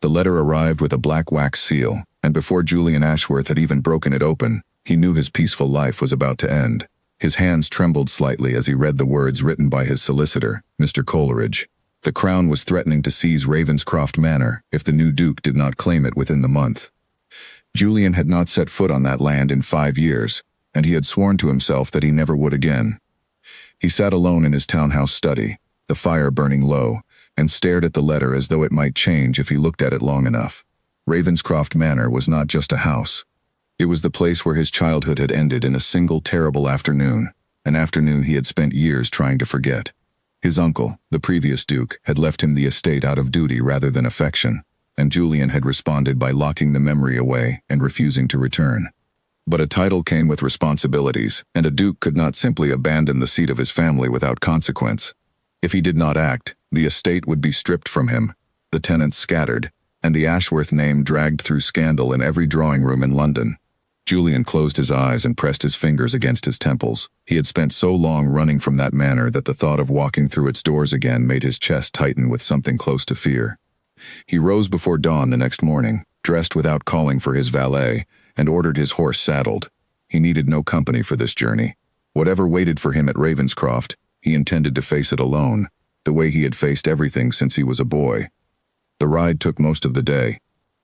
The letter arrived with a black wax seal, and before Julian Ashworth had even broken it open, he knew his peaceful life was about to end. His hands trembled slightly as he read the words written by his solicitor, Mr. Coleridge. The Crown was threatening to seize Ravenscroft Manor if the new Duke did not claim it within the month. Julian had not set foot on that land in 5 years, and he had sworn to himself that he never would again. He sat alone in his townhouse study, the fire burning low, and stared at the letter as though it might change if he looked at it long enough. Ravenscroft Manor was not just a house. It was the place where his childhood had ended in a single terrible afternoon, an afternoon he had spent years trying to forget. His uncle, the previous Duke, had left him the estate out of duty rather than affection, and Julian had responded by locking the memory away and refusing to return. But a title came with responsibilities, and a Duke could not simply abandon the seat of his family without consequence. If he did not act, the estate would be stripped from him, the tenants scattered, and the Ashworth name dragged through scandal in every drawing room in London. Julian closed his eyes and pressed his fingers against his temples. He had spent so long running from that manor that the thought of walking through its doors again made his chest tighten with something close to fear. He rose before dawn the next morning, dressed without calling for his valet, and ordered his horse saddled. He needed no company for this journey. Whatever waited for him at Ravenscroft, he intended to face it alone, the way he had faced everything since he was a boy. The ride took most of the day.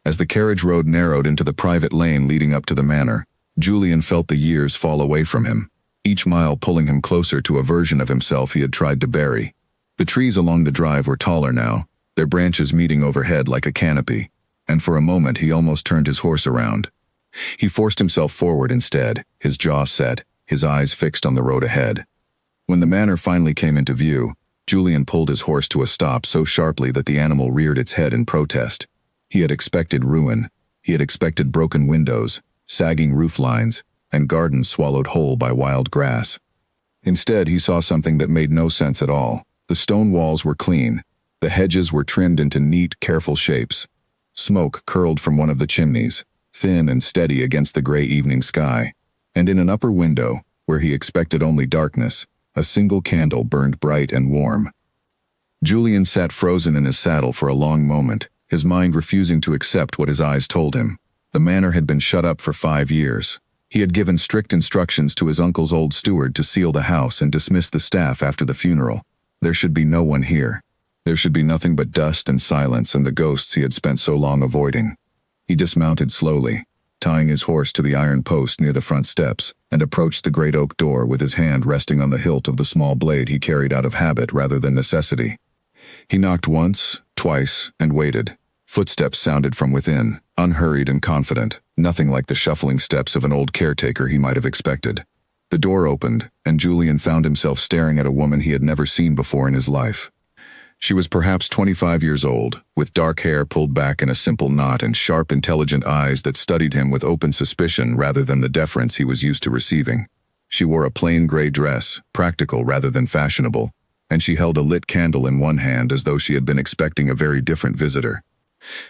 As the carriage road narrowed into the private lane leading up to the manor, Julian felt the years fall away from him, each mile pulling him closer to a version of himself he had tried to bury. The trees along the drive were taller now, their branches meeting overhead like a canopy, and for a moment he almost turned his horse around. He forced himself forward instead, his jaw set, his eyes fixed on the road ahead. When the manor finally came into view, Julian pulled his horse to a stop so sharply that the animal reared its head in protest. He had expected ruin. He had expected broken windows, sagging roof lines, and gardens swallowed whole by wild grass. Instead, he saw something that made no sense at all. The stone walls were clean. The hedges were trimmed into neat, careful shapes. Smoke curled from one of the chimneys, thin and steady against the gray evening sky. And in an upper window, where he expected only darkness, a single candle burned bright and warm. Julian sat frozen in his saddle for a long moment, his mind refusing to accept what his eyes told him. The manor had been shut up for 5 years. He had given strict instructions to his uncle's old steward to seal the house and dismiss the staff after the funeral. There should be no one here. There should be nothing but dust and silence and the ghosts he had spent so long avoiding. He dismounted slowly, tying his horse to the iron post near the front steps, and approached the great oak door with his hand resting on the hilt of the small blade he carried out of habit rather than necessity. He knocked once, twice, and waited. Footsteps sounded from within, unhurried and confident, nothing like the shuffling steps of an old caretaker he might have expected. The door opened, and Julian found himself staring at a woman he had never seen before in his life. She was perhaps 25 years old, with dark hair pulled back in a simple knot and sharp, intelligent eyes that studied him with open suspicion rather than the deference he was used to receiving. She wore a plain gray dress, practical rather than fashionable, and she held a lit candle in one hand as though she had been expecting a very different visitor.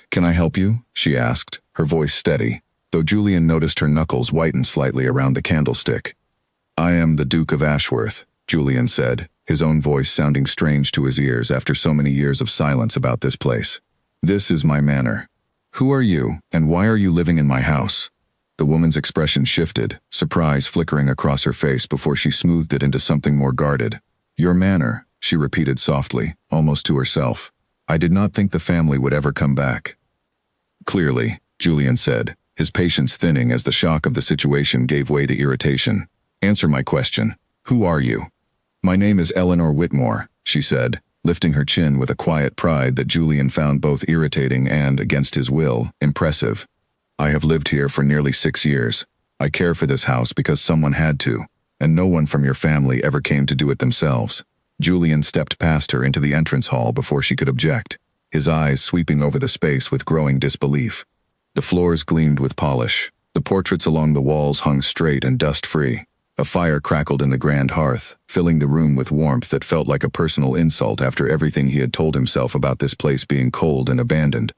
"Can I help you?" she asked, her voice steady, though Julian noticed her knuckles whiten slightly around the candlestick. "I am the Duke of Ashworth," Julian said, his own voice sounding strange to his ears after so many years of silence about this place. "This is my manor. Who are you, and why are you living in my house?" The woman's expression shifted, surprise flickering across her face before she smoothed it into something more guarded. "Your manor," she repeated softly, almost to herself. "I did not think the family would ever come back." "Clearly," Julian said, his patience thinning as the shock of the situation gave way to irritation. "Answer my question. Who are you?" "My name is Eleanor Whitmore," she said, lifting her chin with a quiet pride that Julian found both irritating and, against his will, impressive. "I have lived here for nearly 6 years. I care for this house because someone had to, and no one from your family ever came to do it themselves." Julian stepped past her into the entrance hall before she could object, his eyes sweeping over the space with growing disbelief. The floors gleamed with polish. The portraits along the walls hung straight and dust-free. A fire crackled in the grand hearth, filling the room with warmth that felt like a personal insult after everything he had told himself about this place being cold and abandoned.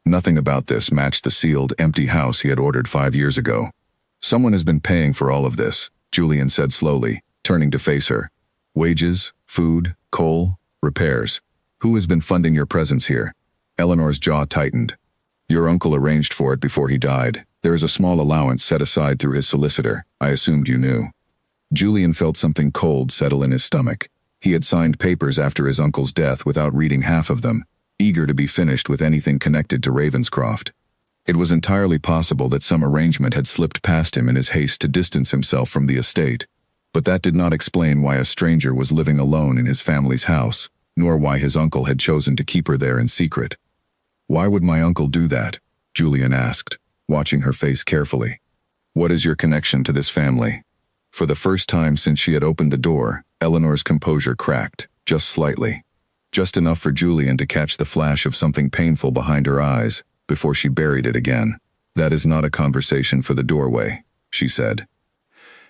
Nothing about this matched the sealed, empty house he had ordered 5 years ago. "Someone has been paying for all of this," Julian said slowly, turning to face her. "Wages, food, coal, repairs. Who has been funding your presence here?" Eleanor's jaw tightened. Your uncle arranged for it before he died. There is a small allowance set aside through his solicitor. I assumed you knew. Julian felt something cold settle in his stomach. He had signed papers after his uncle's death without reading half of them, eager to be finished with anything connected to Ravenscroft. It was entirely possible that some arrangement had slipped past him in his haste to distance himself from the estate, but that did not explain why a stranger was living alone in his family's house, nor why his uncle had chosen to keep her there in secret. Why would my uncle do that? Julian asked, watching her face carefully. What is your connection to this family? For the first time since she had opened the door, Eleanor's composure cracked, just slightly. Just enough for Julian to catch the flash of something painful behind her eyes, before she buried it again. That is not a conversation for the doorway, she said.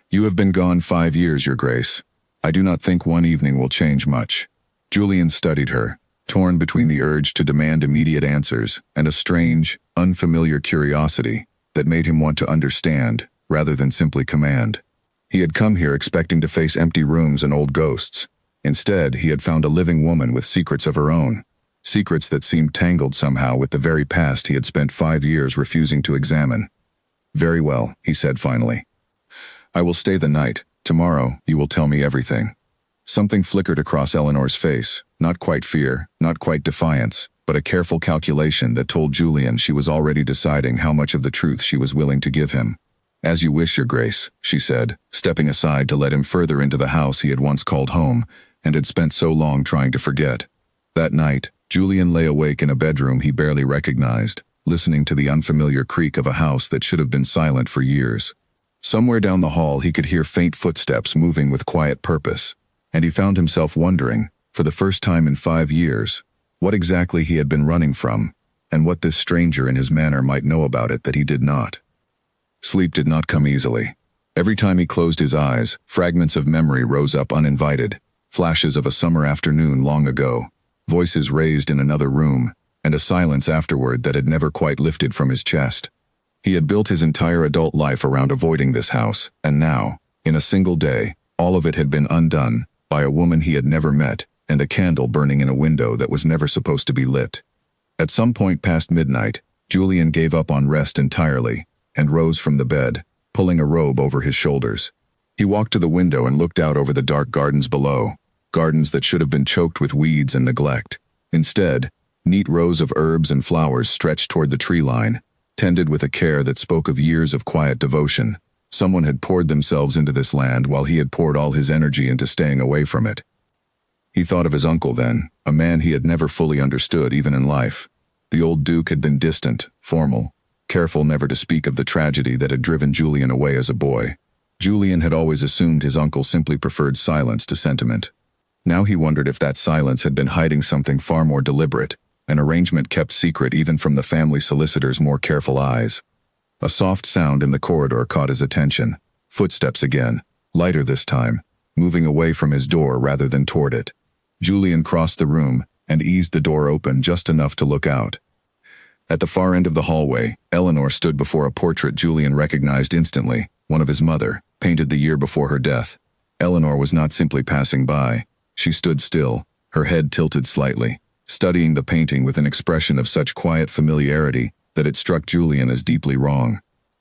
You have been gone 5 years, Your Grace. I do not think one evening will change much. Julian studied her, torn between the urge to demand immediate answers and a strange, unfamiliar curiosity that made him want to understand rather than simply command. He had come here expecting to face empty rooms and old ghosts. Instead, he had found a living woman with secrets of her own, secrets that seemed tangled somehow with the very past he had spent 5 years refusing to examine. Very well, he said finally. I will stay the night. Tomorrow, you will tell me everything. Something flickered across Eleanor's face, not quite fear, not quite defiance, but a careful calculation that told Julian she was already deciding how much of the truth she was willing to give him. As you wish, Your Grace, she said, stepping aside to let him further into the house he had once called home and had spent so long trying to forget. That night, Julian lay awake in a bedroom he barely recognized, listening to the unfamiliar creak of a house that should have been silent for years. Somewhere down the hall he could hear faint footsteps moving with quiet purpose, and he found himself wondering, for the first time in 5 years, what exactly he had been running from, and what this stranger in his manner might know about it that he did not. Sleep did not come easily. Every time he closed his eyes, fragments of memory rose up uninvited, flashes of a summer afternoon long ago, voices raised in another room, and a silence afterward that had never quite lifted from his chest. He had built his entire adult life around avoiding this house, and now, in a single day, all of it had been undone by a woman he had never met and a candle burning in a window that was never supposed to be lit. At some point past midnight, Julian gave up on rest entirely and rose from the bed, pulling a robe over his shoulders. He walked to the window and looked out over the dark gardens below, gardens that should have been choked with weeds and neglect. Instead, neat rows of herbs and flowers stretched toward the tree line, tended with a care that spoke of years of quiet devotion. Someone had poured themselves into this land while he had poured all his energy into staying away from it. He thought of his uncle then, a man he had never fully understood even in life. The old Duke had been distant, formal, careful never to speak of the tragedy that had driven Julian away as a boy. Julian had always assumed his uncle simply preferred silence to sentiment. Now he wondered if that silence had been hiding something far more deliberate, an arrangement kept secret even from the family solicitor's more careful eyes. A soft sound in the corridor caught his attention. Footsteps again, lighter this time, moving away from his door rather than toward it. Julian crossed the room and eased the door open just enough to look out. At the far end of the hallway, Eleanor stood before a portrait Julian recognized instantly, one of his mother, painted the year before her death. Eleanor was not simply passing by. She stood still, her head tilted slightly, studying the painting with an expression of such quiet familiarity that it struck Julian as deeply wrong.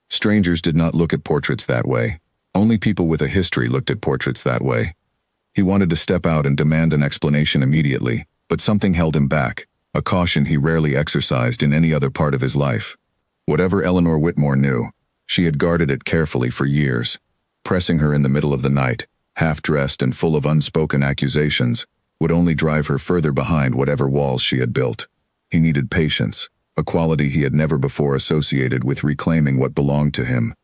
Strangers did not look at portraits that way. Only people with a history looked at portraits that way. He wanted to step out and demand an explanation immediately, but something held him back, a caution he rarely exercised in any other part of his life. Whatever Eleanor Whitmore knew, she had guarded it carefully for years. Pressing her in the middle of the night, half-dressed and full of unspoken accusations, would only drive her further behind whatever walls she had built. He needed patience, a quality he had never before associated with reclaiming what belonged to him.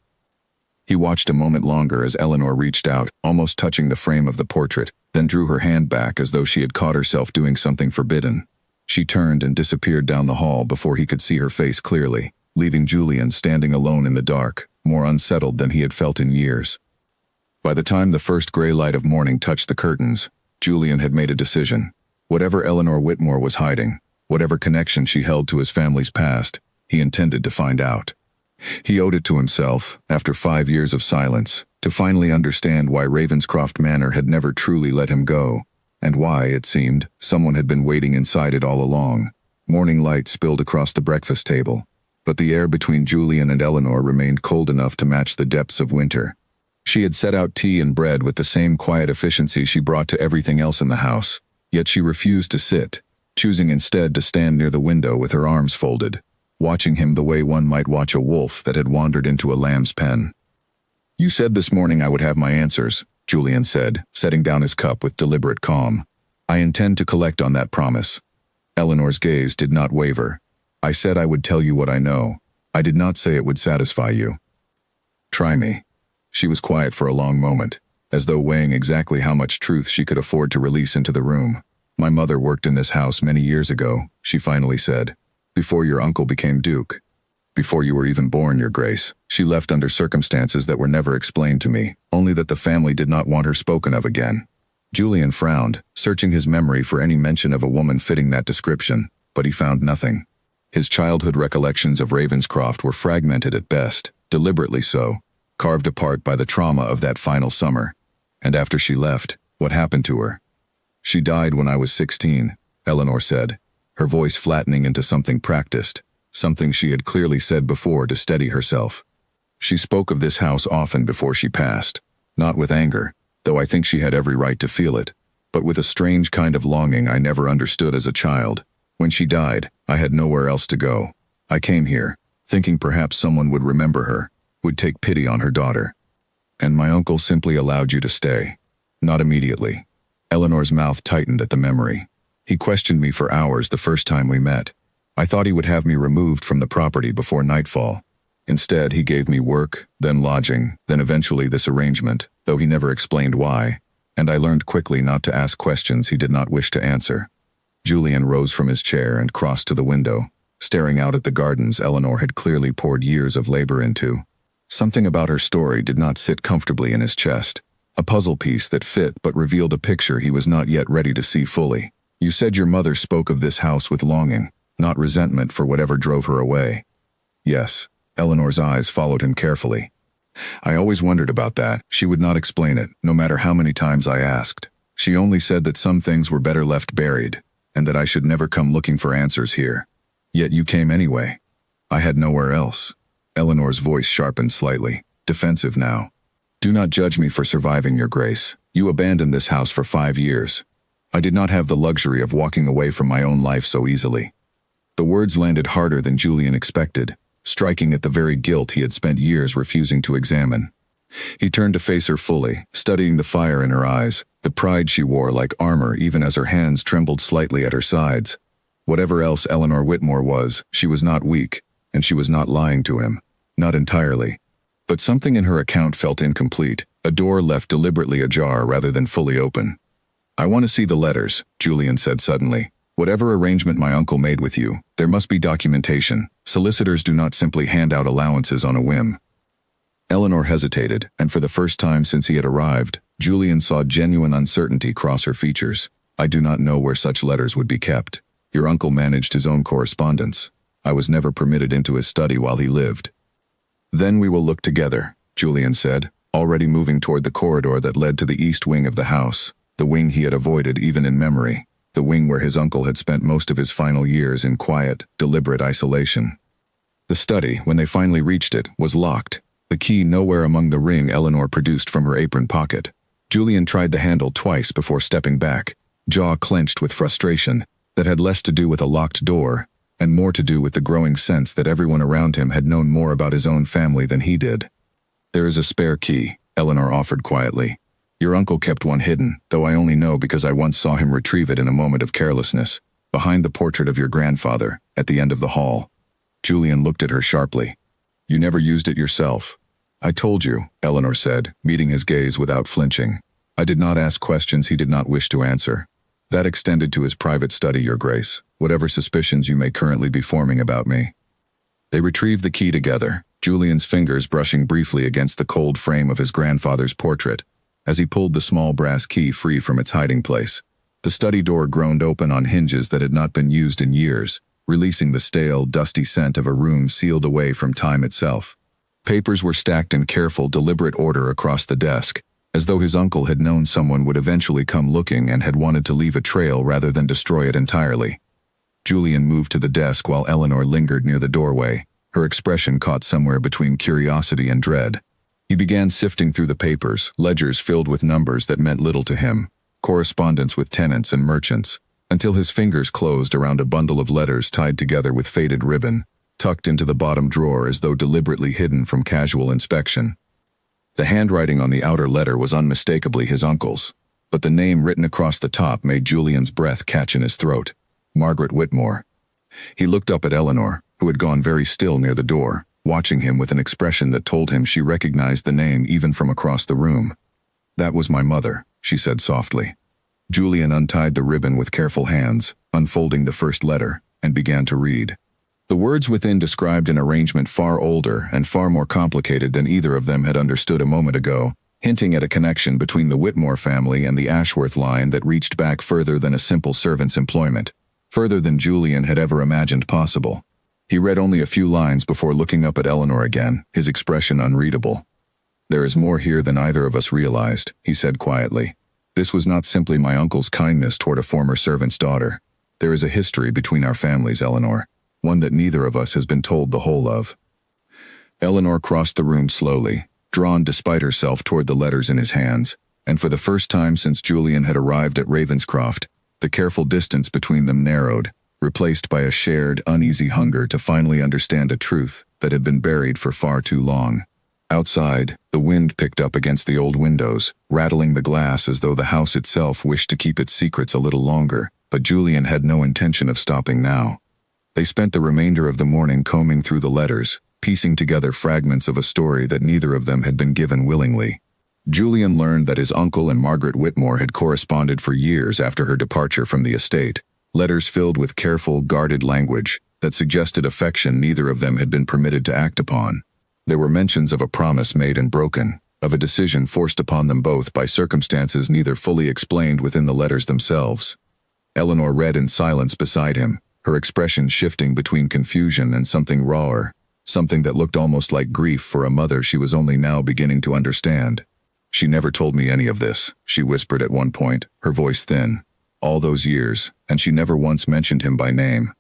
He watched a moment longer as Eleanor reached out, almost touching the frame of the portrait, then drew her hand back as though she had caught herself doing something forbidden. She turned and disappeared down the hall before he could see her face clearly, leaving Julian standing alone in the dark, more unsettled than he had felt in years. By the time the first gray light of morning touched the curtains, Julian had made a decision. Whatever Eleanor Whitmore was hiding, whatever connection she held to his family's past, he intended to find out. He owed it to himself, after 5 years of silence, to finally understand why Ravenscroft Manor had never truly let him go, and why, it seemed, someone had been waiting inside it all along. Morning light spilled across the breakfast table, but the air between Julian and Eleanor remained cold enough to match the depths of winter. She had set out tea and bread with the same quiet efficiency she brought to everything else in the house, yet she refused to sit, choosing instead to stand near the window with her arms folded, watching him the way one might watch a wolf that had wandered into a lamb's pen. "You said this morning I would have my answers," Julian said, setting down his cup with deliberate calm. "I intend to collect on that promise." Eleanor's gaze did not waver. "I said I would tell you what I know. I did not say it would satisfy you." "Try me." She was quiet for a long moment, as though weighing exactly how much truth she could afford to release into the room. "My mother worked in this house many years ago," she finally said, "before your uncle became Duke. Before you were even born, Your Grace. She left under circumstances that were never explained to me, only that the family did not want her spoken of again." Julian frowned, searching his memory for any mention of a woman fitting that description, but he found nothing. His childhood recollections of Ravenscroft were fragmented at best, deliberately so, carved apart by the trauma of that final summer. And after she left, what happened to her? "She died when I was 16, Eleanor said, her voice flattening into something practiced, something she had clearly said before to steady herself. She spoke of this house often before she passed, not with anger, though I think she had every right to feel it, but with a strange kind of longing I never understood as a child. When she died, I had nowhere else to go. I came here, thinking perhaps someone would remember her, would take pity on her daughter. And my uncle simply allowed you to stay." "Not immediately." Eleanor's mouth tightened at the memory. "He questioned me for hours the first time we met. I thought he would have me removed from the property before nightfall. Instead, he gave me work, then lodging, then eventually this arrangement, though he never explained why, and I learned quickly not to ask questions he did not wish to answer." Julian rose from his chair and crossed to the window, staring out at the gardens Eleanor had clearly poured years of labor into. Something about her story did not sit comfortably in his chest, a puzzle piece that fit but revealed a picture he was not yet ready to see fully. "You said your mother spoke of this house with longing, not resentment for whatever drove her away." "Yes." Eleanor's eyes followed him carefully. "I always wondered about that. She would not explain it, no matter how many times I asked. She only said that some things were better left buried, and that I should never come looking for answers here. Yet you came anyway. I had nowhere else." Eleanor's voice sharpened slightly, defensive now. "Do not judge me for surviving, Your Grace. You abandoned this house for 5 years. I did not have the luxury of walking away from my own life so easily." The words landed harder than Julian expected, striking at the very guilt he had spent years refusing to examine. He turned to face her fully, studying the fire in her eyes, the pride she wore like armor even as her hands trembled slightly at her sides. Whatever else Eleanor Whitmore was, she was not weak, and she was not lying to him. Not entirely. But something in her account felt incomplete, a door left deliberately ajar rather than fully open. "I want to see the letters," Julian said suddenly. "Whatever arrangement my uncle made with you, there must be documentation. Solicitors do not simply hand out allowances on a whim." Eleanor hesitated, and for the first time since he had arrived, Julian saw genuine uncertainty cross her features. "I do not know where such letters would be kept. Your uncle managed his own correspondence. I was never permitted into his study while he lived." "Then we will look together," Julian said, already moving toward the corridor that led to the east wing of the house, the wing he had avoided even in memory, the wing where his uncle had spent most of his final years in quiet, deliberate isolation. The study, when they finally reached it, was locked, the key nowhere among the ring Eleanor produced from her apron pocket. Julian tried the handle twice before stepping back, jaw clenched with frustration that had less to do with a locked door and more to do with the growing sense that everyone around him had known more about his own family than he did. "There is a spare key," Eleanor offered quietly. "Your uncle kept one hidden, though I only know because I once saw him retrieve it in a moment of carelessness, behind the portrait of your grandfather, at the end of the hall." Julian looked at her sharply. "You never used it yourself." "I told you," Eleanor said, meeting his gaze without flinching. "I did not ask questions he did not wish to answer. That extended to his private study, Your Grace, whatever suspicions you may currently be forming about me." They retrieved the key together, Julian's fingers brushing briefly against the cold frame of his grandfather's portrait, as he pulled the small brass key free from its hiding place. The study door groaned open on hinges that had not been used in years, releasing the stale, dusty scent of a room sealed away from time itself. Papers were stacked in careful, deliberate order across the desk, as though his uncle had known someone would eventually come looking and had wanted to leave a trail rather than destroy it entirely. Julian moved to the desk while Eleanor lingered near the doorway, her expression caught somewhere between curiosity and dread. He began sifting through the papers, ledgers filled with numbers that meant little to him, correspondence with tenants and merchants, until his fingers closed around a bundle of letters tied together with faded ribbon, tucked into the bottom drawer as though deliberately hidden from casual inspection. The handwriting on the outer letter was unmistakably his uncle's, but the name written across the top made Julian's breath catch in his throat. Margaret Whitmore. He looked up at Eleanor, who had gone very still near the door, watching him with an expression that told him she recognized the name even from across the room. "That was my mother," she said softly. Julian untied the ribbon with careful hands, unfolding the first letter, and began to read. The words within described an arrangement far older and far more complicated than either of them had understood a moment ago, hinting at a connection between the Whitmore family and the Ashworth line that reached back further than a simple servant's employment, further than Julian had ever imagined possible. He read only a few lines before looking up at Eleanor again, his expression unreadable. "There is more here than either of us realized," he said quietly. "This was not simply my uncle's kindness toward a former servant's daughter. There is a history between our families, Eleanor, one that neither of us has been told the whole of." Eleanor crossed the room slowly, drawn despite herself toward the letters in his hands, and for the first time since Julian had arrived at Ravenscroft, the careful distance between them narrowed, replaced by a shared, uneasy hunger to finally understand a truth that had been buried for far too long. Outside, the wind picked up against the old windows, rattling the glass as though the house itself wished to keep its secrets a little longer, but Julian had no intention of stopping now. They spent the remainder of the morning combing through the letters, piecing together fragments of a story that neither of them had been given willingly. Julian learned that his uncle and Margaret Whitmore had corresponded for years after her departure from the estate, letters filled with careful, guarded language that suggested affection neither of them had been permitted to act upon. There were mentions of a promise made and broken, of a decision forced upon them both by circumstances neither fully explained within the letters themselves. Eleanor read in silence beside him, her expression shifting between confusion and something rawer, something that looked almost like grief for a mother she was only now beginning to understand. "She never told me any of this," she whispered at one point, her voice thin. "All those years, and she never once mentioned him by name."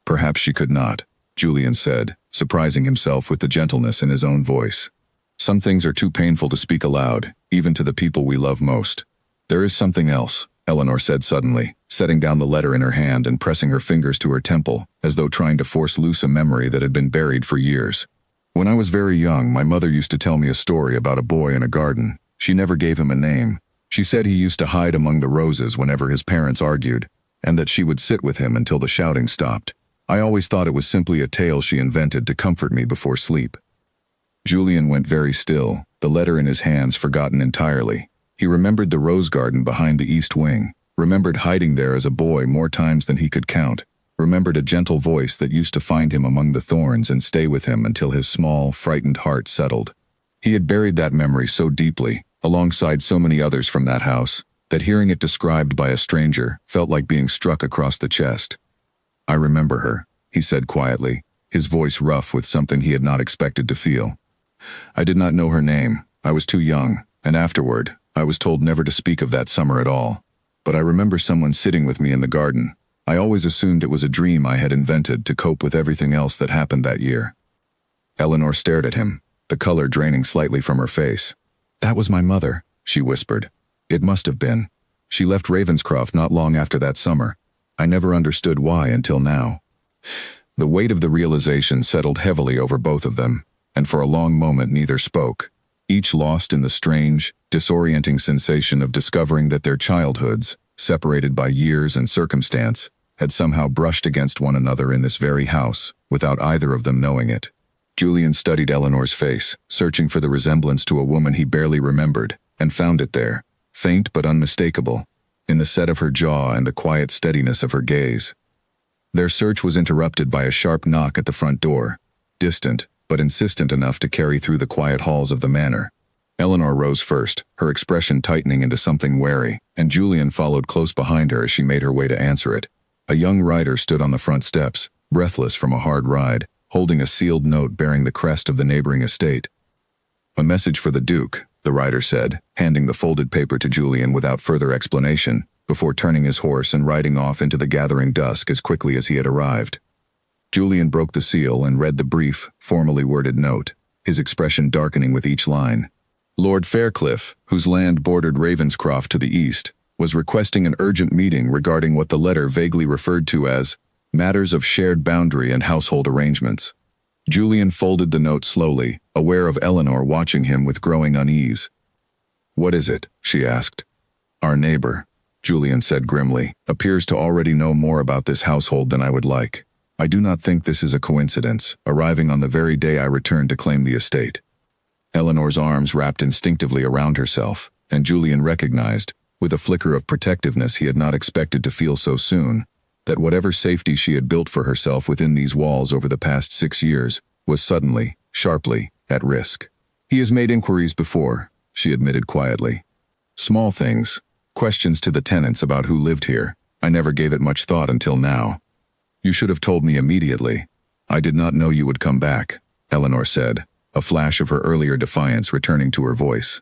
"Perhaps she could not," Julian said, surprising himself with the gentleness in his own voice. "Some things are too painful to speak aloud, even to the people we love most." "There is something else," Eleanor said suddenly, setting down the letter in her hand and pressing her fingers to her temple, as though trying to force loose a memory that had been buried for years. "When I was very young, my mother used to tell me a story about a boy in a garden. She never gave him a name. She said he used to hide among the roses whenever his parents argued, and that she would sit with him until the shouting stopped. I always thought it was simply a tale she invented to comfort me before sleep." Julian went very still, the letter in his hands forgotten entirely. He remembered the rose garden behind the east wing, remembered hiding there as a boy more times than he could count, remembered a gentle voice that used to find him among the thorns and stay with him until his small, frightened heart settled. He had buried that memory so deeply, alongside so many others from that house, that hearing it described by a stranger felt like being struck across the chest. "I remember her," he said quietly, his voice rough with something he had not expected to feel. "I did not know her name. I was too young, and afterward, I was told never to speak of that summer at all. But I remember someone sitting with me in the garden. I always assumed it was a dream I had invented to cope with everything else that happened that year." Eleanor stared at him, the color draining slightly from her face. "That was my mother," she whispered. "It must have been. She left Ravenscroft not long after that summer. I never understood why until now." The weight of the realization settled heavily over both of them, and for a long moment neither spoke, each lost in the strange, disorienting sensation of discovering that their childhoods, separated by years and circumstance, had somehow brushed against one another in this very house, without either of them knowing it. Julian studied Eleanor's face, searching for the resemblance to a woman he barely remembered, and found it there, faint but unmistakable, in the set of her jaw and the quiet steadiness of her gaze. Their search was interrupted by a sharp knock at the front door, distant, but insistent enough to carry through the quiet halls of the manor. Eleanor rose first, her expression tightening into something wary, and Julian followed close behind her as she made her way to answer it. A young rider stood on the front steps, breathless from a hard ride, holding a sealed note bearing the crest of the neighboring estate. "A message for the Duke," the rider said, handing the folded paper to Julian without further explanation, before turning his horse and riding off into the gathering dusk as quickly as he had arrived. Julian broke the seal and read the brief, formally worded note, his expression darkening with each line. Lord Faircliff, whose land bordered Ravenscroft to the east, was requesting an urgent meeting regarding what the letter vaguely referred to as matters of shared boundary and household arrangements. Julian folded the note slowly, aware of Eleanor watching him with growing unease. "What is it?" she asked. "Our neighbor," Julian said grimly, "appears to already know more about this household than I would like. I do not think this is a coincidence, arriving on the very day I returned to claim the estate." Eleanor's arms wrapped instinctively around herself, and Julian recognized, with a flicker of protectiveness he had not expected to feel so soon, that whatever safety she had built for herself within these walls over the past 6 years was suddenly, sharply, at risk. "He has made inquiries before," she admitted quietly. "Small things, questions to the tenants about who lived here. I never gave it much thought until now." "You should have told me immediately. I did not know you would come back," Eleanor said, a flash of her earlier defiance returning to her voice.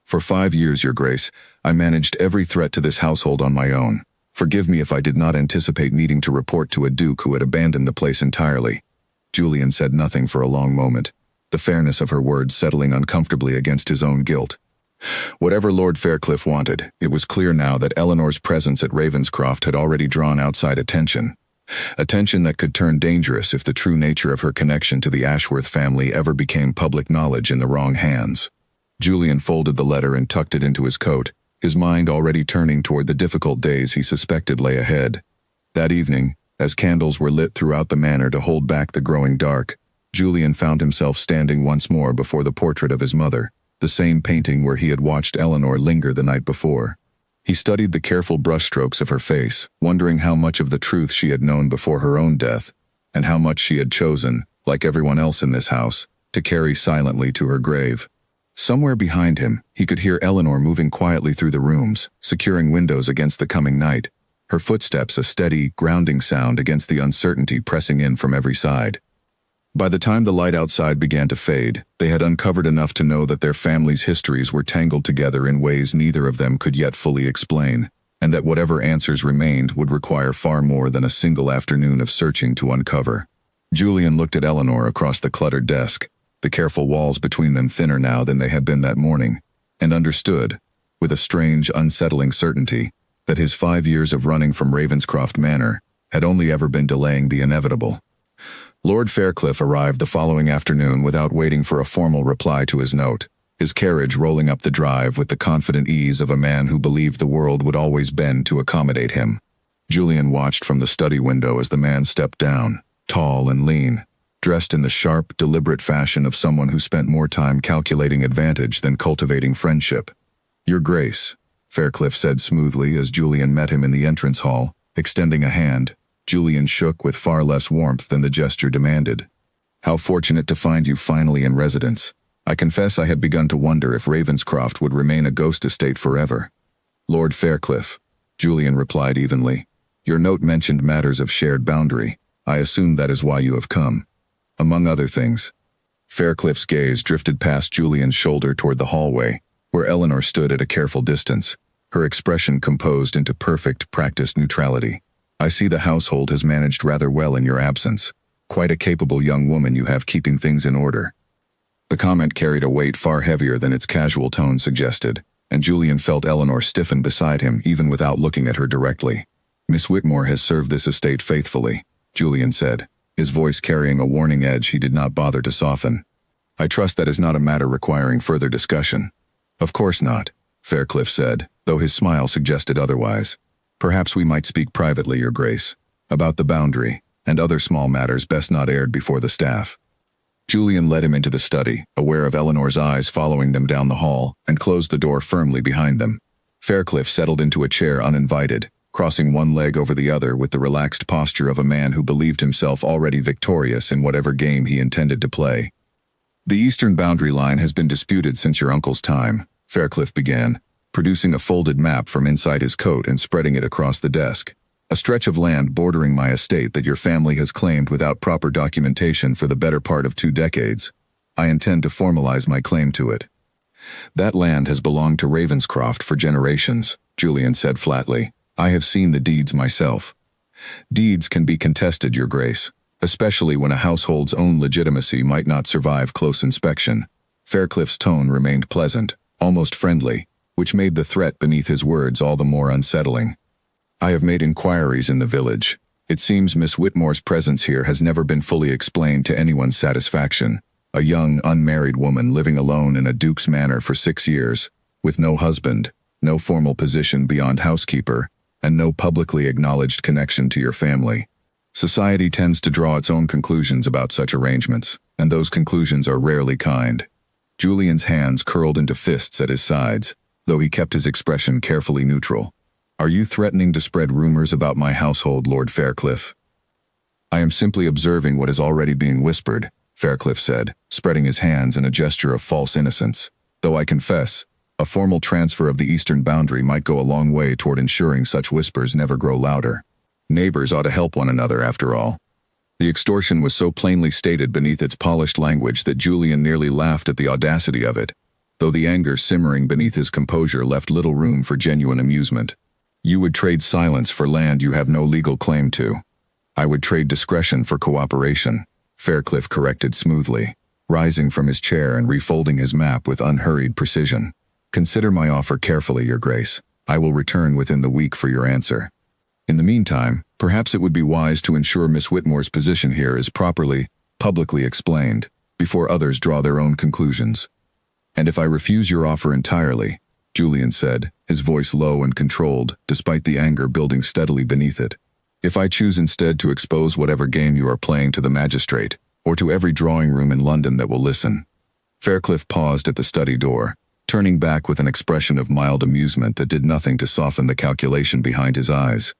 "For 5 years, Your Grace, I managed every threat to this household on my own. Forgive me if I did not anticipate needing to report to a duke who had abandoned the place entirely." Julian said nothing for a long moment, the fairness of her words settling uncomfortably against his own guilt. Whatever Lord Faircliff wanted, it was clear now that Eleanor's presence at Ravenscroft had already drawn outside attention. Attention that could turn dangerous if the true nature of her connection to the Ashworth family ever became public knowledge in the wrong hands. Julian folded the letter and tucked it into his coat, his mind already turning toward the difficult days he suspected lay ahead. That evening, as candles were lit throughout the manor to hold back the growing dark, Julian found himself standing once more before the portrait of his mother, the same painting where he had watched Eleanor linger the night before. He studied the careful brushstrokes of her face, wondering how much of the truth she had known before her own death, and how much she had chosen, like everyone else in this house, to carry silently to her grave. Somewhere behind him, he could hear Eleanor moving quietly through the rooms, securing windows against the coming night, her footsteps a steady, grounding sound against the uncertainty pressing in from every side. By the time the light outside began to fade, they had uncovered enough to know that their families' histories were tangled together in ways neither of them could yet fully explain, and that whatever answers remained would require far more than a single afternoon of searching to uncover. Julian looked at Eleanor across the cluttered desk, the careful walls between them thinner now than they had been that morning, and understood, with a strange, unsettling certainty, that his 5 years of running from Ravenscroft Manor had only ever been delaying the inevitable. Lord Faircliff arrived the following afternoon without waiting for a formal reply to his note, his carriage rolling up the drive with the confident ease of a man who believed the world would always bend to accommodate him. Julian watched from the study window as the man stepped down, tall and lean, dressed in the sharp, deliberate fashion of someone who spent more time calculating advantage than cultivating friendship. "Your Grace," Faircliff said smoothly as Julian met him in the entrance hall, extending a hand. Julian shook with far less warmth than the gesture demanded. "How fortunate to find you finally in residence. I confess I had begun to wonder if Ravenscroft would remain a ghost estate forever." "Lord Faircliff," Julian replied evenly. "Your note mentioned matters of shared boundary. I assume that is why you have come. Among other things." Faircliff's gaze drifted past Julian's shoulder toward the hallway, where Eleanor stood at a careful distance, her expression composed into perfect, practiced neutrality. "I see the household has managed rather well in your absence. Quite a capable young woman you have keeping things in order." The comment carried a weight far heavier than its casual tone suggested, and Julian felt Eleanor stiffen beside him even without looking at her directly. "Miss Whitmore has served this estate faithfully," Julian said, his voice carrying a warning edge he did not bother to soften. "I trust that is not a matter requiring further discussion." "Of course not," Faircliff said, though his smile suggested otherwise. "Perhaps we might speak privately, Your Grace, about the boundary, and other small matters best not aired before the staff." Julian led him into the study, aware of Eleanor's eyes following them down the hall, and closed the door firmly behind them. Faircliff settled into a chair uninvited, crossing one leg over the other with the relaxed posture of a man who believed himself already victorious in whatever game he intended to play. "The eastern boundary line has been disputed since your uncle's time," Faircliff began, producing a folded map from inside his coat and spreading it across the desk. "A stretch of land bordering my estate that your family has claimed without proper documentation for the better part of 2 decades. I intend to formalize my claim to it." "That land has belonged to Ravenscroft for generations," Julian said flatly. "I have seen the deeds myself." "Deeds can be contested, Your Grace. especially when a household's own legitimacy might not survive close inspection. Faircliff's tone remained pleasant, almost friendly, which made the threat beneath his words all the more unsettling. I have made inquiries in the village. It seems Miss Whitmore's presence here has never been fully explained to anyone's satisfaction. A young, unmarried woman living alone in a duke's manor for 6 years, with no husband, no formal position beyond housekeeper, and no publicly acknowledged connection to your family. Society tends to draw its own conclusions about such arrangements, and those conclusions are rarely kind. Julian's hands curled into fists at his sides, though he kept his expression carefully neutral. Are you threatening to spread rumors about my household, Lord Faircliff? I am simply observing what is already being whispered, Faircliff said, spreading his hands in a gesture of false innocence. Though I confess, a formal transfer of the eastern boundary might go a long way toward ensuring such whispers never grow louder. Neighbors ought to help one another, after all. The extortion was so plainly stated beneath its polished language that Julian nearly laughed at the audacity of it, though the anger simmering beneath his composure left little room for genuine amusement. You would trade silence for land you have no legal claim to. I would trade discretion for cooperation, Faircliff corrected smoothly, rising from his chair and refolding his map with unhurried precision. Consider my offer carefully, Your Grace. I will return within the week for your answer. In the meantime, perhaps it would be wise to ensure Miss Whitmore's position here is properly, publicly explained, before others draw their own conclusions. And if I refuse your offer entirely, Julian said, his voice low and controlled, despite the anger building steadily beneath it. If I choose instead to expose whatever game you are playing to the magistrate, or to every drawing room in London that will listen. Faircliff paused at the study door, turning back with an expression of mild amusement that did nothing to soften the calculation behind his eyes.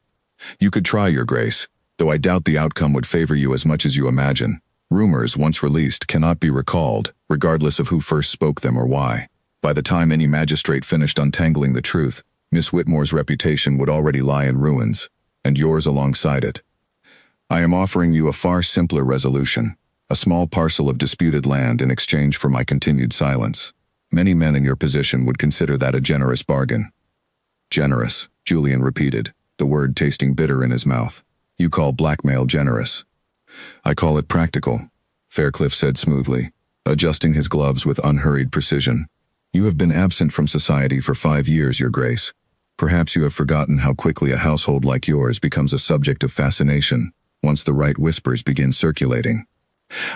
You could try, Your Grace, though I doubt the outcome would favor you as much as you imagine. Rumors, once released, cannot be recalled, regardless of who first spoke them or why. By the time any magistrate finished untangling the truth, Miss Whitmore's reputation would already lie in ruins, and yours alongside it. I am offering you a far simpler resolution, a small parcel of disputed land in exchange for my continued silence. Many men in your position would consider that a generous bargain. Generous, Julian repeated, the word tasting bitter in his mouth. You call blackmail generous. I call it practical, Faircliff said smoothly, adjusting his gloves with unhurried precision. You have been absent from society for 5 years, Your Grace. Perhaps you have forgotten how quickly a household like yours becomes a subject of fascination, once the right whispers begin circulating.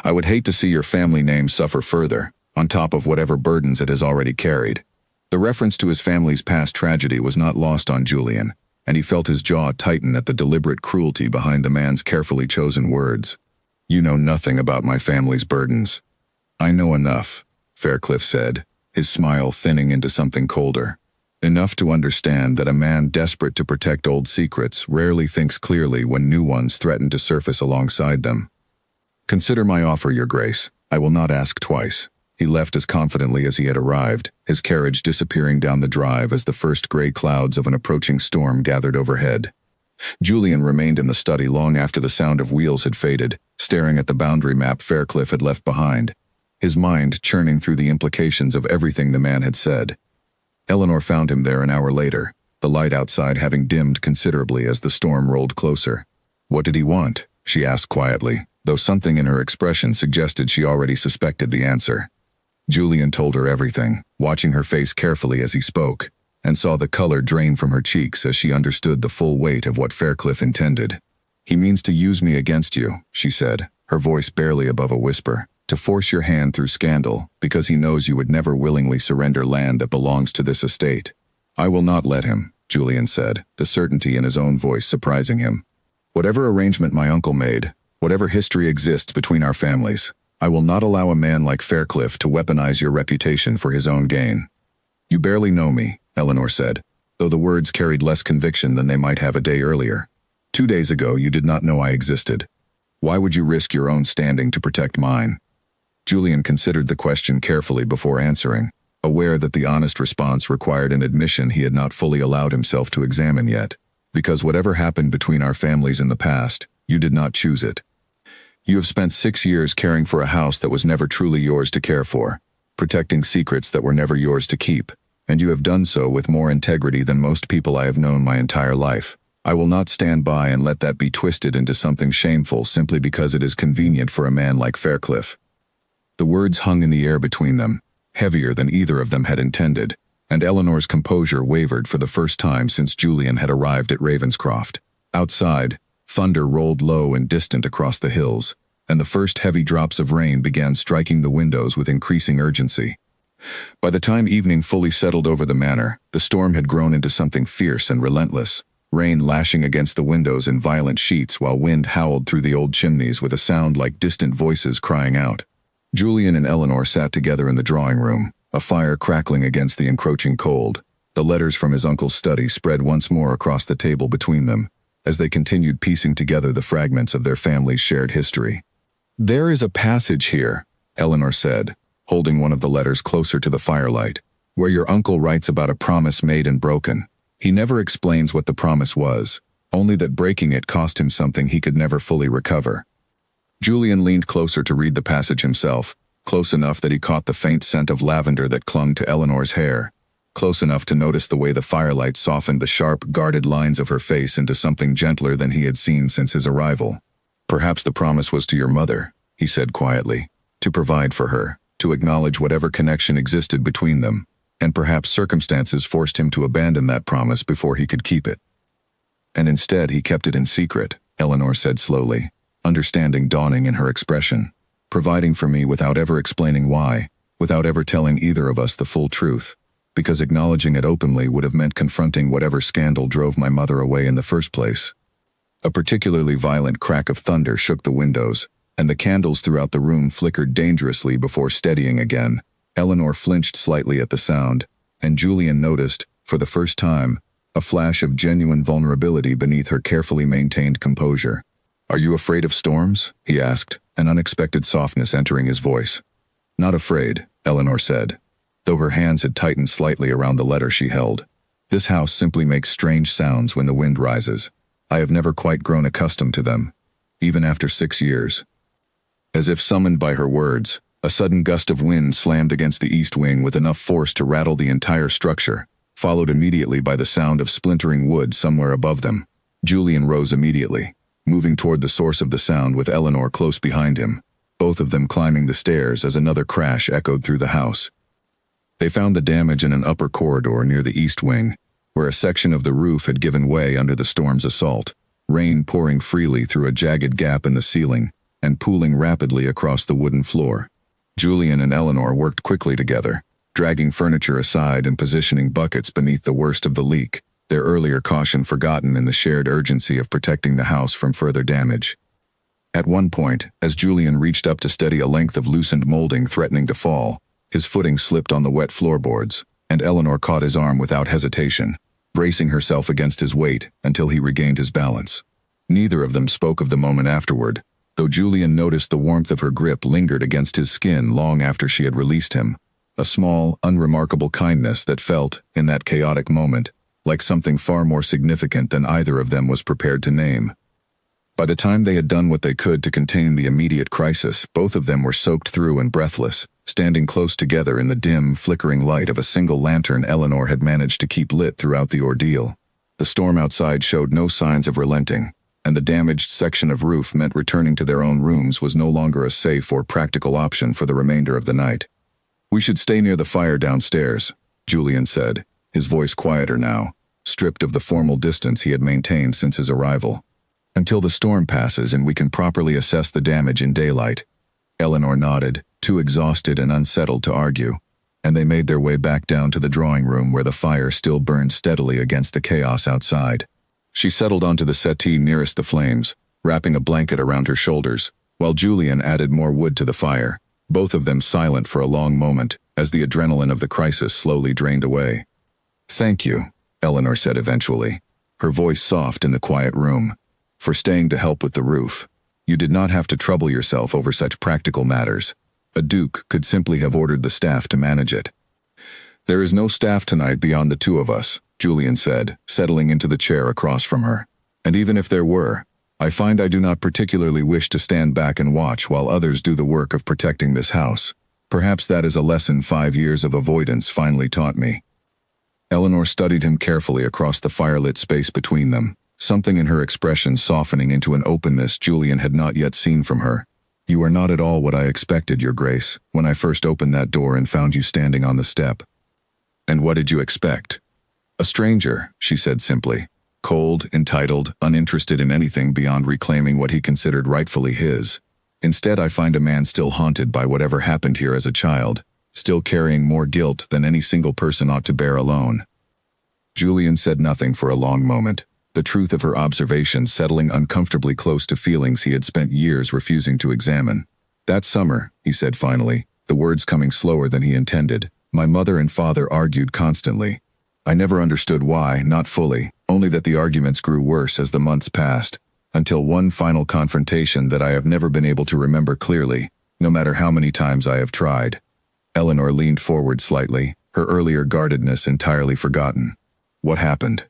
I would hate to see your family name suffer further, on top of whatever burdens it has already carried. The reference to his family's past tragedy was not lost on Julian, and he felt his jaw tighten at the deliberate cruelty behind the man's carefully chosen words. You know nothing about my family's burdens. I know enough, Faircliff said, his smile thinning into something colder. Enough to understand that a man desperate to protect old secrets rarely thinks clearly when new ones threaten to surface alongside them. Consider my offer, Your Grace. I will not ask twice. He left as confidently as he had arrived, his carriage disappearing down the drive as the first gray clouds of an approaching storm gathered overhead. Julian remained in the study long after the sound of wheels had faded, staring at the boundary map Faircliff had left behind, his mind churning through the implications of everything the man had said. Eleanor found him there an hour later, the light outside having dimmed considerably as the storm rolled closer. What did he want? She asked quietly, though something in her expression suggested she already suspected the answer. Julian told her everything, watching her face carefully as he spoke, and saw the color drain from her cheeks as she understood the full weight of what Faircliff intended. He means to use me against you, she said, her voice barely above a whisper, to force your hand through scandal, because he knows you would never willingly surrender land that belongs to this estate. I will not let him, Julian said, the certainty in his own voice surprising him. Whatever arrangement my uncle made, whatever history exists between our families, I will not allow a man like Faircliff to weaponize your reputation for his own gain. You barely know me, Eleanor said, though the words carried less conviction than they might have a day earlier. 2 days ago you did not know I existed. Why would you risk your own standing to protect mine? Julian considered the question carefully before answering, aware that the honest response required an admission he had not fully allowed himself to examine yet. Because whatever happened between our families in the past, you did not choose it. You have spent 6 years caring for a house that was never truly yours to care for, protecting secrets that were never yours to keep, and you have done so with more integrity than most people I have known my entire life. I will not stand by and let that be twisted into something shameful simply because it is convenient for a man like Fairclough." The words hung in the air between them, heavier than either of them had intended, and Eleanor's composure wavered for the first time since Julian had arrived at Ravenscroft. Outside, thunder rolled low and distant across the hills, and the first heavy drops of rain began striking the windows with increasing urgency. By the time evening fully settled over the manor, the storm had grown into something fierce and relentless, rain lashing against the windows in violent sheets while wind howled through the old chimneys with a sound like distant voices crying out. Julian and Eleanor sat together in the drawing room, a fire crackling against the encroaching cold. The letters from his uncle's study spread once more across the table between them, as they continued piecing together the fragments of their family's shared history. "There is a passage here," Eleanor said, holding one of the letters closer to the firelight, "where your uncle writes about a promise made and broken. He never explains what the promise was, only that breaking it cost him something he could never fully recover." Julian leaned closer to read the passage himself, close enough that he caught the faint scent of lavender that clung to Eleanor's hair, close enough to notice the way the firelight softened the sharp, guarded lines of her face into something gentler than he had seen since his arrival. "Perhaps the promise was to your mother," he said quietly, "to provide for her, to acknowledge whatever connection existed between them, and perhaps circumstances forced him to abandon that promise before he could keep it. And instead he kept it in secret," Eleanor said slowly, understanding dawning in her expression, "providing for me without ever explaining why, without ever telling either of us the full truth, because acknowledging it openly would have meant confronting whatever scandal drove my mother away in the first place." A particularly violent crack of thunder shook the windows, and the candles throughout the room flickered dangerously before steadying again. Eleanor flinched slightly at the sound, and Julian noticed, for the first time, a flash of genuine vulnerability beneath her carefully maintained composure. "Are you afraid of storms?" he asked, an unexpected softness entering his voice. "Not afraid," Eleanor said, though her hands had tightened slightly around the letter she held. "This house simply makes strange sounds when the wind rises. I have never quite grown accustomed to them, even after 6 years." As if summoned by her words, a sudden gust of wind slammed against the east wing with enough force to rattle the entire structure, followed immediately by the sound of splintering wood somewhere above them. Julian rose immediately, moving toward the source of the sound with Eleanor close behind him, both of them climbing the stairs as another crash echoed through the house. They found the damage in an upper corridor near the east wing, where a section of the roof had given way under the storm's assault, rain pouring freely through a jagged gap in the ceiling and pooling rapidly across the wooden floor. Julian and Eleanor worked quickly together, dragging furniture aside and positioning buckets beneath the worst of the leak, their earlier caution forgotten in the shared urgency of protecting the house from further damage. At one point, as Julian reached up to steady a length of loosened molding threatening to fall, his footing slipped on the wet floorboards, and Eleanor caught his arm without hesitation, bracing herself against his weight until he regained his balance. Neither of them spoke of the moment afterward, though Julian noticed the warmth of her grip lingered against his skin long after she had released him, a small, unremarkable kindness that felt, in that chaotic moment, like something far more significant than either of them was prepared to name. By the time they had done what they could to contain the immediate crisis, both of them were soaked through and breathless, standing close together in the dim, flickering light of a single lantern Eleanor had managed to keep lit throughout the ordeal. The storm outside showed no signs of relenting, and the damaged section of roof meant returning to their own rooms was no longer a safe or practical option for the remainder of the night. "We should stay near the fire downstairs," Julian said, his voice quieter now, stripped of the formal distance he had maintained since his arrival, "until the storm passes and we can properly assess the damage in daylight." Eleanor nodded, too exhausted and unsettled to argue, and they made their way back down to the drawing room where the fire still burned steadily against the chaos outside. She settled onto the settee nearest the flames, wrapping a blanket around her shoulders, while Julian added more wood to the fire, both of them silent for a long moment as the adrenaline of the crisis slowly drained away. "Thank you," Eleanor said eventually, her voice soft in the quiet room, "for staying to help with the roof. You did not have to trouble yourself over such practical matters. A duke could simply have ordered the staff to manage it." "There is no staff tonight beyond the two of us," Julian said, settling into the chair across from her. "And even if there were, I find I do not particularly wish to stand back and watch while others do the work of protecting this house. Perhaps that is a lesson 5 years of avoidance finally taught me." Eleanor studied him carefully across the firelit space between them, something in her expression softening into an openness Julian had not yet seen from her. "You are not at all what I expected, Your Grace, when I first opened that door and found you standing on the step." "And what did you expect?" "A stranger," she said simply. "Cold, entitled, uninterested in anything beyond reclaiming what he considered rightfully his. Instead, I find a man still haunted by whatever happened here as a child, still carrying more guilt than any single person ought to bear alone." Julian said nothing for a long moment, the truth of her observation settling uncomfortably close to feelings he had spent years refusing to examine. "That summer," he said finally, the words coming slower than he intended, "my mother and father argued constantly. I never understood why, not fully, only that the arguments grew worse as the months passed, until one final confrontation that I have never been able to remember clearly, no matter how many times I have tried." Eleanor leaned forward slightly, her earlier guardedness entirely forgotten. "What happened?"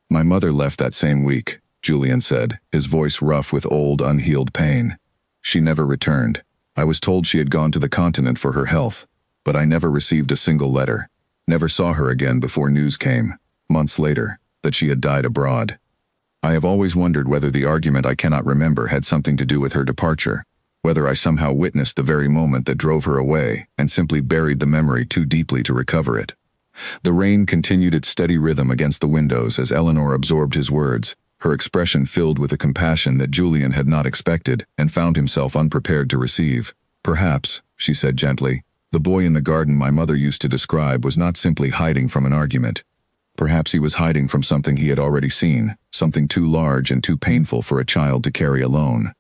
"My mother left that same week," Julian said, his voice rough with old, unhealed pain. "She never returned. I was told she had gone to the continent for her health, but I never received a single letter. Never saw her again before news came, months later, that she had died abroad. I have always wondered whether the argument I cannot remember had something to do with her departure, whether I somehow witnessed the very moment that drove her away and simply buried the memory too deeply to recover it." The rain continued its steady rhythm against the windows as Eleanor absorbed his words, her expression filled with a compassion that Julian had not expected and found himself unprepared to receive. "Perhaps," she said gently, "the boy in the garden my mother used to describe was not simply hiding from an argument. Perhaps he was hiding from something he had already seen, something too large and too painful for a child to carry alone."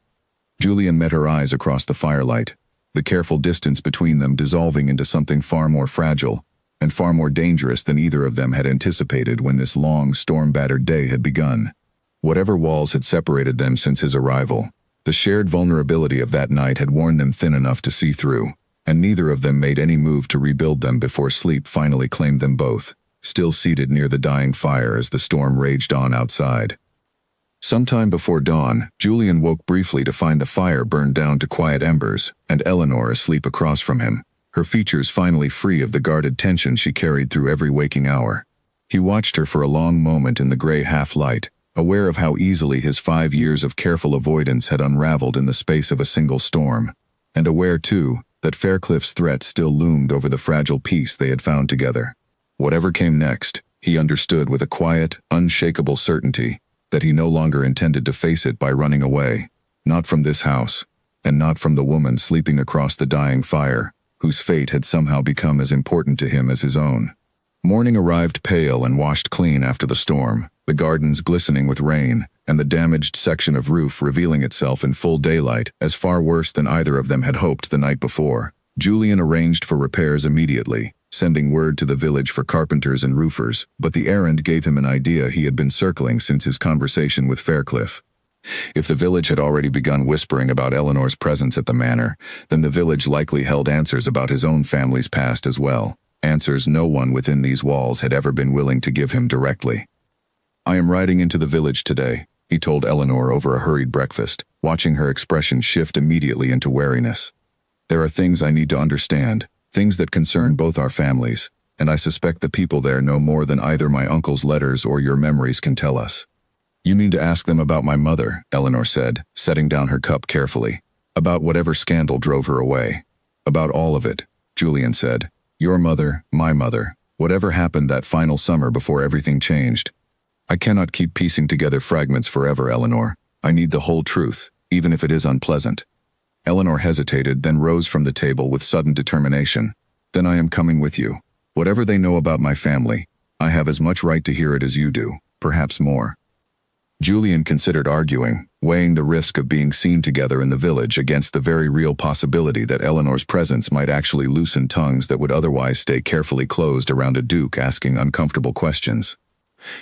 Julian met her eyes across the firelight, the careful distance between them dissolving into something far more fragile and far more dangerous than either of them had anticipated when this long, storm-battered day had begun. Whatever walls had separated them since his arrival, the shared vulnerability of that night had worn them thin enough to see through, and neither of them made any move to rebuild them before sleep finally claimed them both, still seated near the dying fire as the storm raged on outside. Sometime before dawn, Julian woke briefly to find the fire burned down to quiet embers and Eleanor asleep across from him, her features finally free of the guarded tension she carried through every waking hour. He watched her for a long moment in the gray half-light, aware of how easily his 5 years of careful avoidance had unraveled in the space of a single storm, and aware, too, that Faircliff's threat still loomed over the fragile peace they had found together. Whatever came next, he understood with a quiet, unshakable certainty that he no longer intended to face it by running away, not from this house, and not from the woman sleeping across the dying fire, whose fate had somehow become as important to him as his own. Morning arrived pale and washed clean after the storm, the gardens glistening with rain, and the damaged section of roof revealing itself in full daylight as far worse than either of them had hoped the night before. Julian arranged for repairs immediately, sending word to the village for carpenters and roofers, but the errand gave him an idea he had been circling since his conversation with Faircliff. If the village had already begun whispering about Eleanor's presence at the manor, then the village likely held answers about his own family's past as well, answers no one within these walls had ever been willing to give him directly. "I am riding into the village today," he told Eleanor over a hurried breakfast, watching her expression shift immediately into wariness. "There are things I need to understand, things that concern both our families, and I suspect the people there know more than either my uncle's letters or your memories can tell us." "You mean to ask them about my mother," Eleanor said, setting down her cup carefully. "About whatever scandal drove her away." "About all of it," Julian said. "Your mother, my mother, whatever happened that final summer before everything changed. I cannot keep piecing together fragments forever, Eleanor. I need the whole truth, even if it is unpleasant." Eleanor hesitated, then rose from the table with sudden determination. "Then I am coming with you. Whatever they know about my family, I have as much right to hear it as you do, perhaps more." Julian considered arguing, weighing the risk of being seen together in the village against the very real possibility that Eleanor's presence might actually loosen tongues that would otherwise stay carefully closed around a duke asking uncomfortable questions.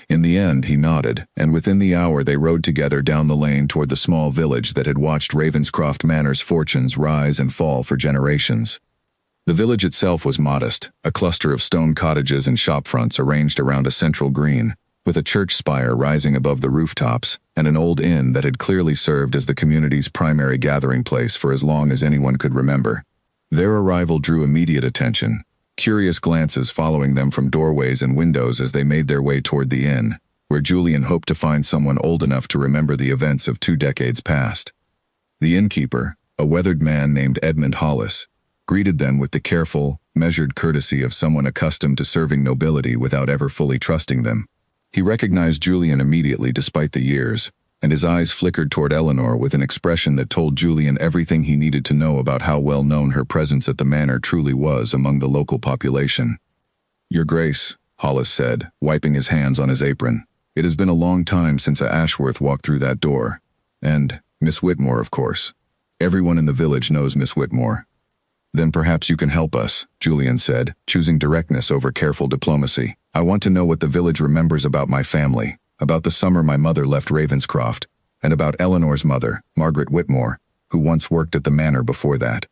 In the end, he nodded, and within the hour they rode together down the lane toward the small village that had watched Ravenscroft Manor's fortunes rise and fall for generations. The village itself was modest, a cluster of stone cottages and shopfronts arranged around a central green, with a church spire rising above the rooftops, and an old inn that had clearly served as the community's primary gathering place for as long as anyone could remember. Their arrival drew immediate attention, curious glances following them from doorways and windows as they made their way toward the inn. where Julian hoped to find someone old enough to remember the events of 2 decades past. The innkeeper, a weathered man named Edmund Hollis, greeted them with the careful, measured courtesy of someone accustomed to serving nobility without ever fully trusting them. He recognized Julian immediately despite the years, and his eyes flickered toward Eleanor with an expression that told Julian everything he needed to know about how well known her presence at the manor truly was among the local population. "Your Grace," Hollis said, wiping his hands on his apron. "It has been a long time since a Ashworth walked through that door. And Miss Whitmore, of course. Everyone in the village knows Miss Whitmore." "Then perhaps you can help us," Julian said, choosing directness over careful diplomacy. "I want to know what the village remembers about my family, about the summer my mother left Ravenscroft, and about Eleanor's mother, Margaret Whitmore, who once worked at the manor before that."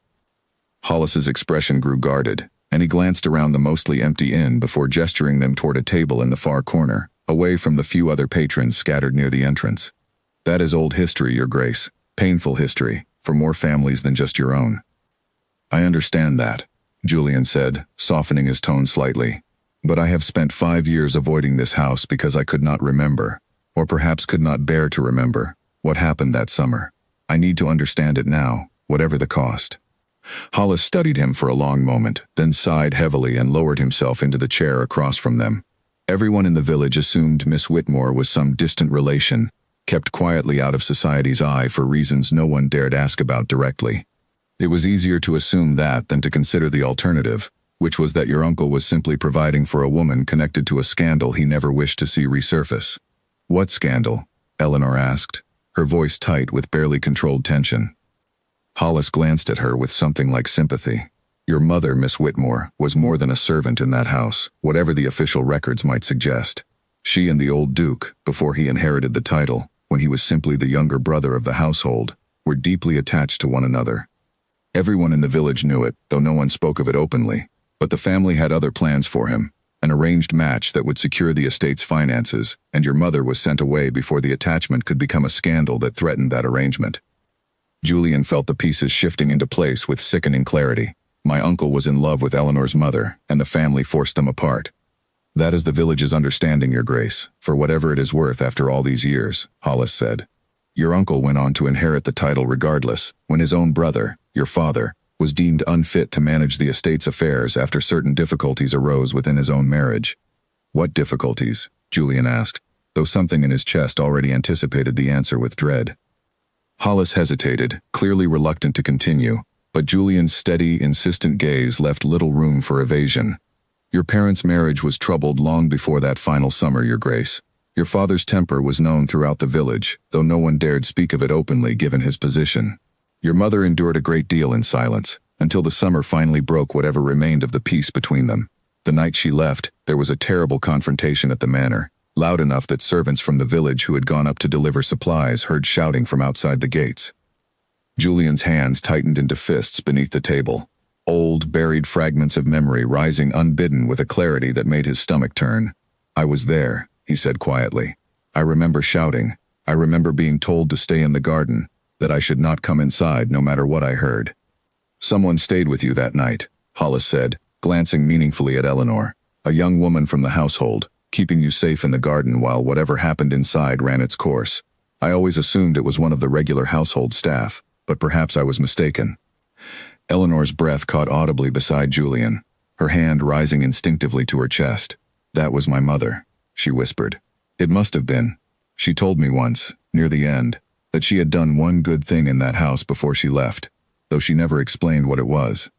Hollis's expression grew guarded, and he glanced around the mostly empty inn before gesturing them toward a table in the far corner, away from the few other patrons scattered near the entrance. "That is old history, Your Grace, painful history, for more families than just your own." "I understand that," Julian said, softening his tone slightly. "But I have spent 5 years avoiding this house because I could not remember, or perhaps could not bear to remember, what happened that summer. I need to understand it now, whatever the cost." Hollis studied him for a long moment, then sighed heavily and lowered himself into the chair across from them. Everyone in the village assumed Miss Whitmore was some distant relation, kept quietly out of society's eye for reasons no one dared ask about directly. It was easier to assume that than to consider the alternative, which was that your uncle was simply providing for a woman connected to a scandal he never wished to see resurface. "What scandal?" Eleanor asked, her voice tight with barely controlled tension. Hollis glanced at her with something like sympathy. "Your mother, Miss Whitmore, was more than a servant in that house, whatever the official records might suggest. She and the old Duke, before he inherited the title, when he was simply the younger brother of the household, were deeply attached to one another. Everyone in the village knew it, though no one spoke of it openly, but the family had other plans for him, an arranged match that would secure the estate's finances, and your mother was sent away before the attachment could become a scandal that threatened that arrangement." Julian felt the pieces shifting into place with sickening clarity. "My uncle was in love with Eleanor's mother, and the family forced them apart." "That is the village's understanding, Your Grace, for whatever it is worth after all these years," Hollis said. "Your uncle went on to inherit the title regardless, when his own brother, your father, was deemed unfit to manage the estate's affairs after certain difficulties arose within his own marriage." "What difficulties?" Julian asked, though something in his chest already anticipated the answer with dread. Hollis hesitated, clearly reluctant to continue, but Julian's steady, insistent gaze left little room for evasion. "Your parents' marriage was troubled long before that final summer, Your Grace. Your father's temper was known throughout the village, though no one dared speak of it openly given his position. Your mother endured a great deal in silence, until the summer finally broke whatever remained of the peace between them. The night she left, there was a terrible confrontation at the manor, loud enough that servants from the village who had gone up to deliver supplies heard shouting from outside the gates." Julian's hands tightened into fists beneath the table, old, buried fragments of memory rising unbidden with a clarity that made his stomach turn. "I was there," he said quietly. "I remember shouting. I remember being told to stay in the garden, that I should not come inside no matter what I heard." "Someone stayed with you that night," Hollis said, glancing meaningfully at Eleanor, "a young woman from the household, keeping you safe in the garden while whatever happened inside ran its course. I always assumed it was one of the regular household staff, but perhaps I was mistaken." Eleanor's breath caught audibly beside Julian, her hand rising instinctively to her chest. "That was my mother," she whispered. "It must have been. She told me once, near the end, that she had done one good thing in that house before she left, though she never explained what it was."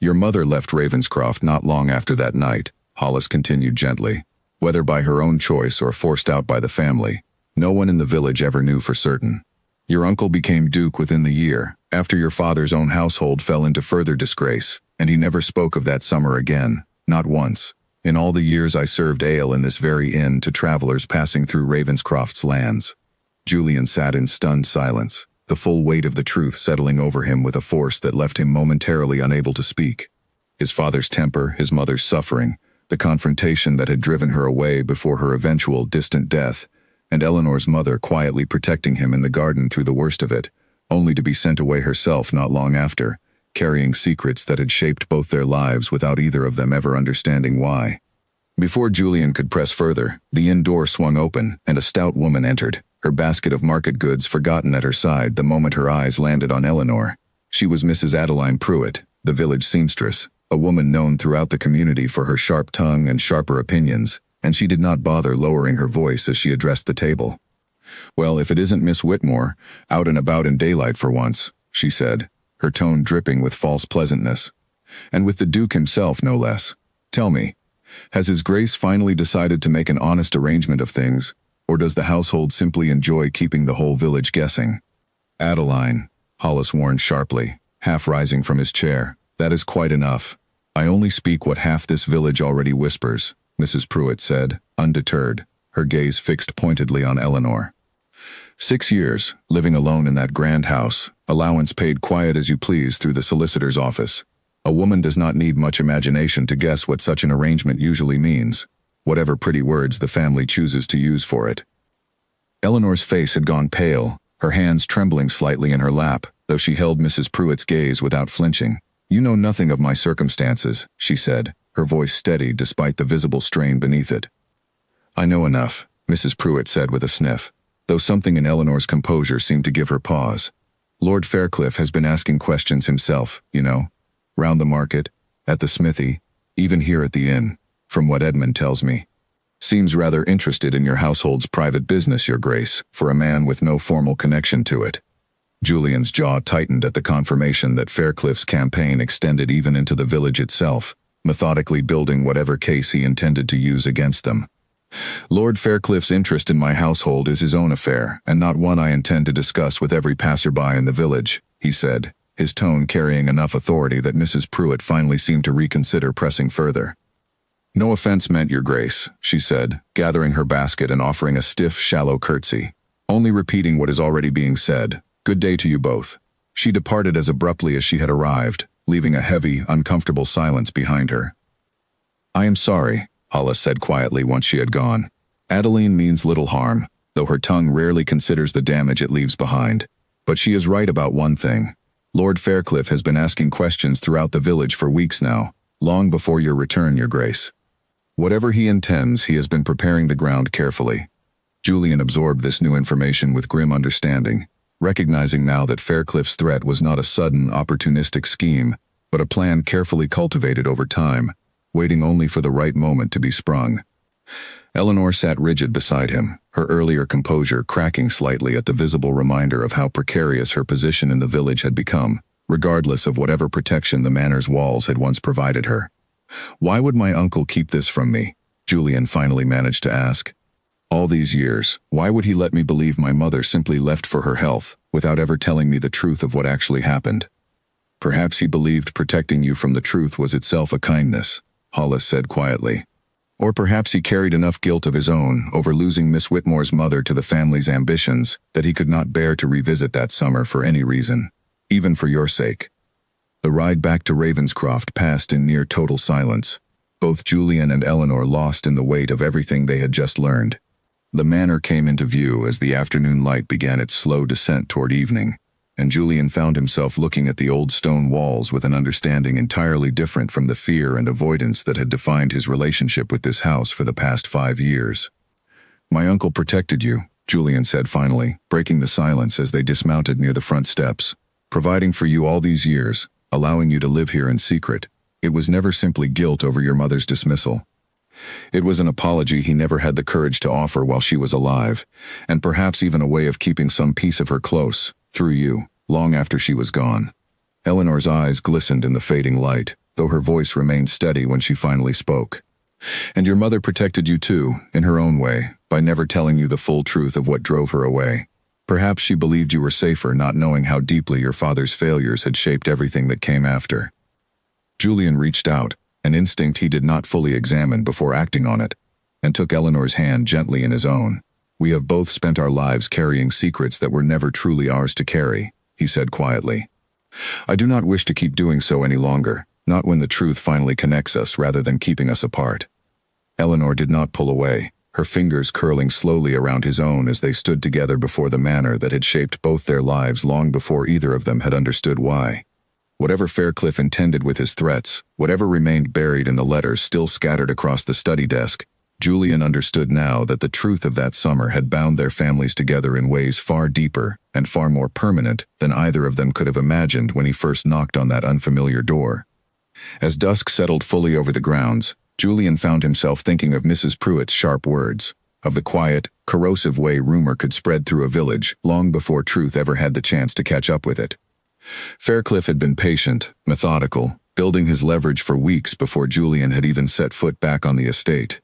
"Your mother left Ravenscroft not long after that night," Hollis continued gently. "Whether by her own choice or forced out by the family, no one in the village ever knew for certain. Your uncle became Duke within the year, after your father's own household fell into further disgrace, and he never spoke of that summer again, not once, in all the years I served ale in this very inn to travelers passing through Ravenscroft's lands." Julian sat in stunned silence, the full weight of the truth settling over him with a force that left him momentarily unable to speak. His father's temper, his mother's suffering, the confrontation that had driven her away before her eventual distant death, and Eleanor's mother quietly protecting him in the garden through the worst of it, only to be sent away herself not long after, carrying secrets that had shaped both their lives without either of them ever understanding why. Before Julian could press further, the inn door swung open and a stout woman entered, her basket of market goods forgotten at her side the moment her eyes landed on Eleanor. She was Mrs. Adeline Pruitt, the village seamstress, a woman known throughout the community for her sharp tongue and sharper opinions, and she did not bother lowering her voice as she addressed the table. "Well, if it isn't Miss Whitmore, out and about in daylight for once," she said, her tone dripping with false pleasantness. "And with the Duke himself, no less. Tell me, has His Grace finally decided to make an honest arrangement of things, or does the household simply enjoy keeping the whole village guessing?" "Adeline," Hollis warned sharply, half rising from his chair, "that is quite enough. I only speak what half this village already whispers," Mrs. Pruitt said, undeterred, her gaze fixed pointedly on Eleanor. 6 years, living alone in that grand house, allowance paid quiet as you please through the solicitor's office. A woman does not need much imagination to guess what such an arrangement usually means, whatever pretty words the family chooses to use for it. Eleanor's face had gone pale, her hands trembling slightly in her lap, though she held Mrs. Pruitt's gaze without flinching. "You know nothing of my circumstances," she said, her voice steady despite the visible strain beneath it. "I know enough," Mrs. Pruitt said with a sniff, though something in Eleanor's composure seemed to give her pause. "Lord Faircliff has been asking questions himself, you know. Round the market, at the smithy, even here at the inn, from what Edmund tells me. Seems rather interested in your household's private business, Your Grace, for a man with no formal connection to it." Julian's jaw tightened at the confirmation that Faircliff's campaign extended even into the village itself, methodically building whatever case he intended to use against them. "Lord Faircliff's interest in my household is his own affair, and not one I intend to discuss with every passerby in the village," he said, his tone carrying enough authority that Mrs. Pruitt finally seemed to reconsider pressing further. "No offense meant, Your Grace," she said, gathering her basket and offering a stiff, shallow curtsy. "Only repeating what is already being said. Good day to you both." She departed as abruptly as she had arrived, leaving a heavy, uncomfortable silence behind her. "I am sorry," Hollis said quietly once she had gone. "Adeline means little harm, though her tongue rarely considers the damage it leaves behind. But she is right about one thing. Lord Faircliff has been asking questions throughout the village for weeks now, long before your return, Your Grace. Whatever he intends, he has been preparing the ground carefully." Julian absorbed this new information with grim understanding, recognizing now that Faircliff's threat was not a sudden, opportunistic scheme, but a plan carefully cultivated over time, waiting only for the right moment to be sprung. Eleanor sat rigid beside him, her earlier composure cracking slightly at the visible reminder of how precarious her position in the village had become, regardless of whatever protection the manor's walls had once provided her. "Why would my uncle keep this from me?" Julian finally managed to ask. "All these years, why would he let me believe my mother simply left for her health, without ever telling me the truth of what actually happened?" "Perhaps he believed protecting you from the truth was itself a kindness," Hollis said quietly. "Or perhaps he carried enough guilt of his own over losing Miss Whitmore's mother to the family's ambitions that he could not bear to revisit that summer for any reason, even for your sake." The ride back to Ravenscroft passed in near total silence, both Julian and Eleanor lost in the weight of everything they had just learned. The manor came into view as the afternoon light began its slow descent toward evening, and Julian found himself looking at the old stone walls with an understanding entirely different from the fear and avoidance that had defined his relationship with this house for the past 5 years. "My uncle protected you," Julian said finally, breaking the silence as they dismounted near the front steps. "Providing for you all these years, allowing you to live here in secret. It was never simply guilt over your mother's dismissal. It was an apology he never had the courage to offer while she was alive, and perhaps even a way of keeping some piece of her close, through you, long after she was gone." Eleanor's eyes glistened in the fading light, though her voice remained steady when she finally spoke. "And your mother protected you too, in her own way, by never telling you the full truth of what drove her away. Perhaps she believed you were safer not knowing how deeply your father's failures had shaped everything that came after." Julian reached out, an instinct he did not fully examine before acting on it, and took Eleanor's hand gently in his own. "We have both spent our lives carrying secrets that were never truly ours to carry," he said quietly. "I do not wish to keep doing so any longer, not when the truth finally connects us rather than keeping us apart." Eleanor did not pull away, her fingers curling slowly around his own as they stood together before the manor that had shaped both their lives long before either of them had understood why. Whatever Faircliff intended with his threats, whatever remained buried in the letters still scattered across the study desk, Julian understood now that the truth of that summer had bound their families together in ways far deeper and far more permanent than either of them could have imagined when he first knocked on that unfamiliar door. As dusk settled fully over the grounds, Julian found himself thinking of Mrs. Pruitt's sharp words, of the quiet, corrosive way rumor could spread through a village long before truth ever had the chance to catch up with it. Faircliff had been patient, methodical, building his leverage for weeks before Julian had even set foot back on the estate.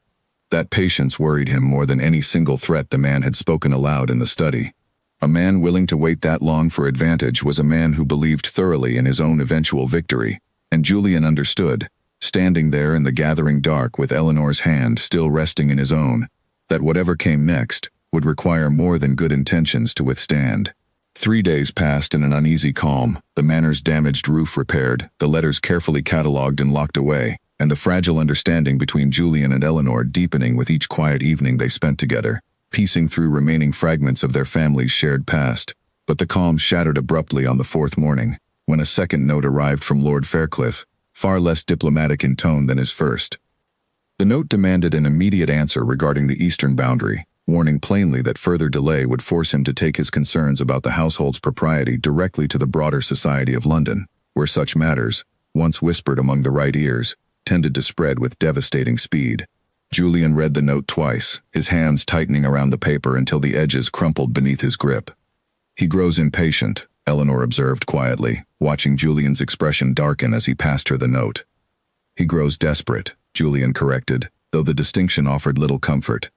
That patience worried him more than any single threat the man had spoken aloud in the study. A man willing to wait that long for advantage was a man who believed thoroughly in his own eventual victory, and Julian understood, standing there in the gathering dark with Eleanor's hand still resting in his own, that whatever came next would require more than good intentions to withstand. 3 days passed in an uneasy calm, the Manor's damaged roof repaired, the letters carefully catalogued and locked away, and the fragile understanding between Julian and Eleanor deepening with each quiet evening they spent together, piecing through remaining fragments of their family's shared past. But the calm shattered abruptly on the 4th morning, when a second note arrived from Lord Faircliff, far less diplomatic in tone than his first. The note demanded an immediate answer regarding the eastern boundary, warning plainly that further delay would force him to take his concerns about the household's propriety directly to the broader society of London, where such matters, once whispered among the right ears, tended to spread with devastating speed. Julian read the note twice, his hands tightening around the paper until the edges crumpled beneath his grip. "He grows impatient," Eleanor observed quietly, watching Julian's expression darken as he passed her the note. "He grows desperate," Julian corrected, though the distinction offered little comfort.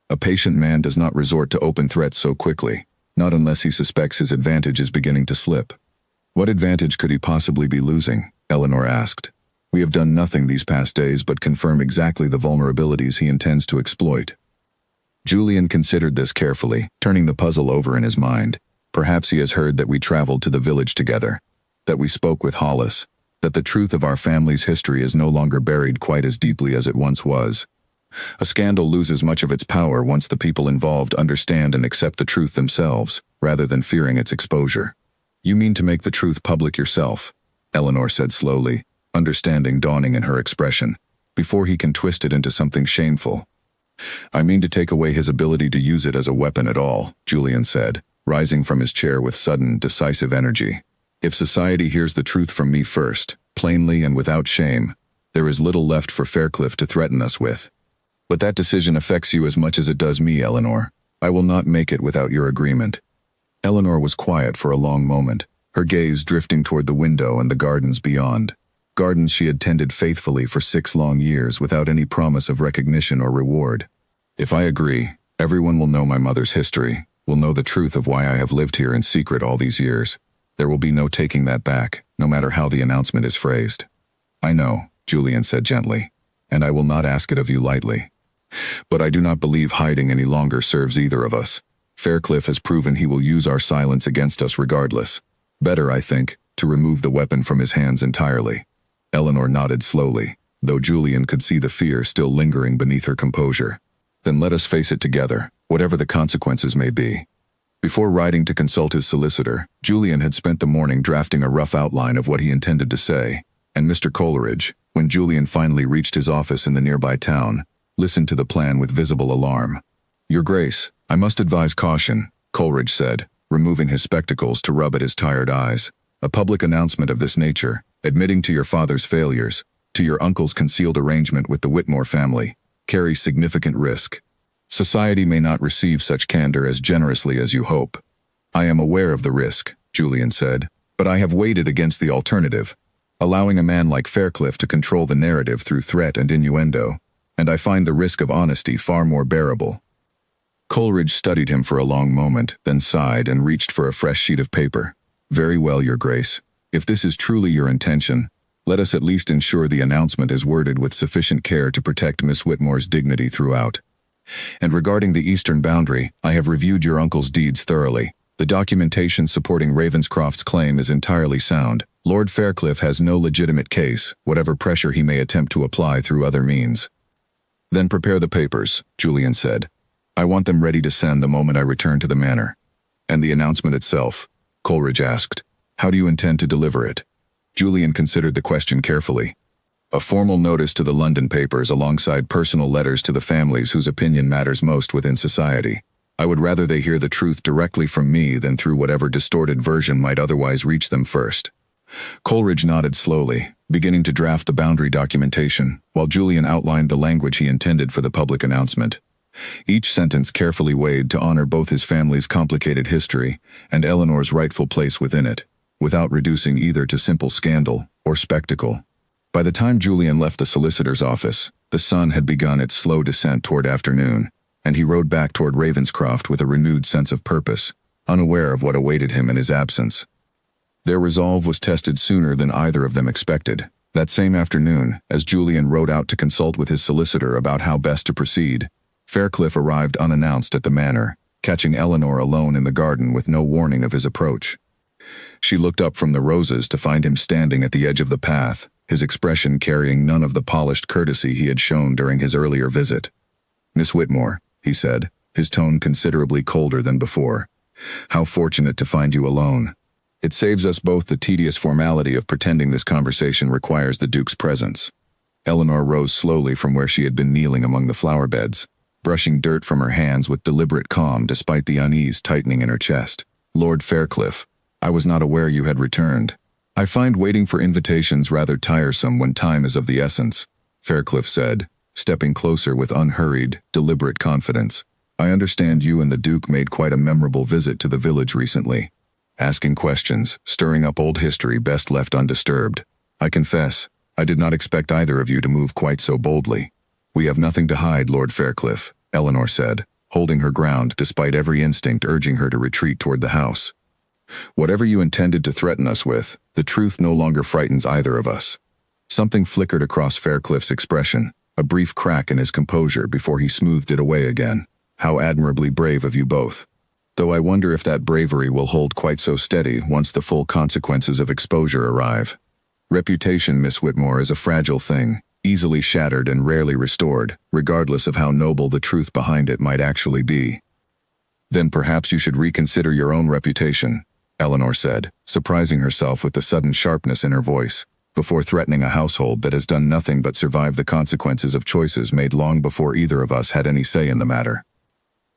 A patient man does not resort to open threats so quickly, not unless he suspects his advantage is beginning to slip. "What advantage could he possibly be losing?" Eleanor asked. "We have done nothing these past days but confirm exactly the vulnerabilities he intends to exploit." Julian considered this carefully, turning the puzzle over in his mind. Perhaps he has heard that we traveled to the village together, that we spoke with Hollis, that the truth of our family's history is no longer buried quite as deeply as it once was. A scandal loses much of its power once the people involved understand and accept the truth themselves, rather than fearing its exposure. "You mean to make the truth public yourself," Eleanor said slowly, understanding dawning in her expression, "before he can twist it into something shameful." "I mean to take away his ability to use it as a weapon at all," Julian said, rising from his chair with sudden, decisive energy. "If society hears the truth from me first, plainly and without shame, there is little left for Faircliff to threaten us with. But that decision affects you as much as it does me, Eleanor. I will not make it without your agreement." Eleanor was quiet for a long moment, her gaze drifting toward the window and the gardens beyond. Gardens she had tended faithfully for 6 long years without any promise of recognition or reward. "If I agree, everyone will know my mother's history, will know the truth of why I have lived here in secret all these years. There will be no taking that back, no matter how the announcement is phrased." "I know," Julian said gently, "and I will not ask it of you lightly. But I do not believe hiding any longer serves either of us. Faircliff has proven he will use our silence against us regardless. Better, I think, to remove the weapon from his hands entirely." Eleanor nodded slowly, though Julian could see the fear still lingering beneath her composure. "Then let us face it together, whatever the consequences may be." Before riding to consult his solicitor, Julian had spent the morning drafting a rough outline of what he intended to say, and Mr. Coleridge, when Julian finally reached his office in the nearby town, listened to the plan with visible alarm. "Your Grace, I must advise caution," Coleridge said, removing his spectacles to rub at his tired eyes. "A public announcement of this nature, admitting to your father's failures, to your uncle's concealed arrangement with the Whitmore family, carries significant risk. Society may not receive such candor as generously as you hope." "I am aware of the risk," Julian said, "but I have weighed it against the alternative, allowing a man like Faircliff to control the narrative through threat and innuendo, and I find the risk of honesty far more bearable." Coleridge studied him for a long moment, then sighed and reached for a fresh sheet of paper. "Very well, Your Grace. If this is truly your intention, let us at least ensure the announcement is worded with sufficient care to protect Miss Whitmore's dignity throughout. And regarding the eastern boundary, I have reviewed your uncle's deeds thoroughly. The documentation supporting Ravenscroft's claim is entirely sound. Lord Faircliff has no legitimate case, whatever pressure he may attempt to apply through other means." "Then prepare the papers," Julian said. "I want them ready to send the moment I return to the manor." "And the announcement itself?" Coleridge asked. "How do you intend to deliver it?" Julian considered the question carefully. A formal notice to the London papers alongside personal letters to the families whose opinion matters most within society. I would rather they hear the truth directly from me than through whatever distorted version might otherwise reach them first. Coleridge nodded slowly, beginning to draft the boundary documentation, while Julian outlined the language he intended for the public announcement. Each sentence carefully weighed to honor both his family's complicated history and Eleanor's rightful place within it, without reducing either to simple scandal or spectacle. By the time Julian left the solicitor's office, the sun had begun its slow descent toward afternoon, and he rode back toward Ravenscroft with a renewed sense of purpose, unaware of what awaited him in his absence. Their resolve was tested sooner than either of them expected. That same afternoon, as Julian rode out to consult with his solicitor about how best to proceed, Fairclough arrived unannounced at the manor, catching Eleanor alone in the garden with no warning of his approach. She looked up from the roses to find him standing at the edge of the path, his expression carrying none of the polished courtesy he had shown during his earlier visit. "Miss Whitmore," he said, his tone considerably colder than before. "How fortunate to find you alone. It saves us both the tedious formality of pretending this conversation requires the Duke's presence." Eleanor rose slowly from where she had been kneeling among the flower beds, brushing dirt from her hands with deliberate calm despite the unease tightening in her chest. "Lord Fairclough, I was not aware you had returned. I find waiting for invitations rather tiresome when time is of the essence," Fairclough said, stepping closer with unhurried, deliberate confidence. "I understand you and the Duke made quite a memorable visit to the village recently. Asking questions, stirring up old history best left undisturbed. I confess, I did not expect either of you to move quite so boldly." "We have nothing to hide, Lord Fairclough," Eleanor said, holding her ground despite every instinct urging her to retreat toward the house. "Whatever you intended to threaten us with, the truth no longer frightens either of us." Something flickered across Fairclough's expression, a brief crack in his composure before he smoothed it away again. "How admirably brave of you both. Though I wonder if that bravery will hold quite so steady once the full consequences of exposure arrive. Reputation, Miss Whitmore, is a fragile thing, easily shattered and rarely restored, regardless of how noble the truth behind it might actually be." "Then perhaps you should reconsider your own reputation," Eleanor said, surprising herself with the sudden sharpness in her voice, "before threatening a household that has done nothing but survive the consequences of choices made long before either of us had any say in the matter."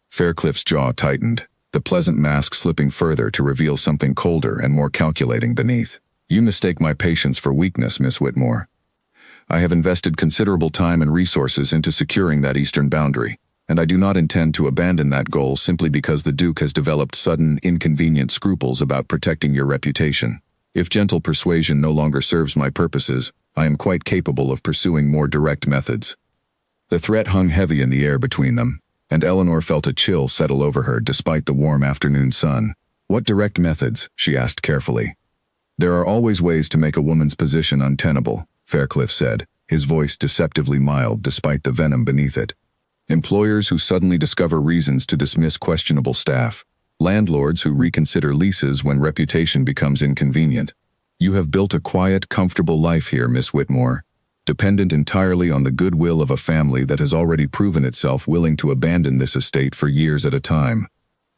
Fairclough's jaw tightened, the pleasant mask slipping further to reveal something colder and more calculating beneath. "You mistake my patience for weakness, Miss Whitmore. I have invested considerable time and resources into securing that eastern boundary, and I do not intend to abandon that goal simply because the Duke has developed sudden, inconvenient scruples about protecting your reputation. If gentle persuasion no longer serves my purposes, I am quite capable of pursuing more direct methods." The threat hung heavy in the air between them, and Eleanor felt a chill settle over her despite the warm afternoon sun. "What direct methods?" she asked carefully. "There are always ways to make a woman's position untenable," Fairclough said, his voice deceptively mild despite the venom beneath it. "Employers who suddenly discover reasons to dismiss questionable staff. Landlords who reconsider leases when reputation becomes inconvenient. You have built a quiet, comfortable life here, Miss Whitmore, dependent entirely on the goodwill of a family that has already proven itself willing to abandon this estate for years at a time.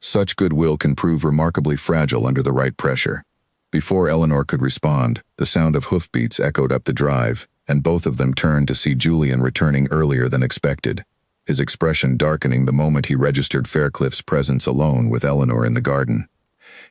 Such goodwill can prove remarkably fragile under the right pressure." Before Eleanor could respond, the sound of hoofbeats echoed up the drive, and both of them turned to see Julian returning earlier than expected, his expression darkening the moment he registered Fairclough's presence alone with Eleanor in the garden.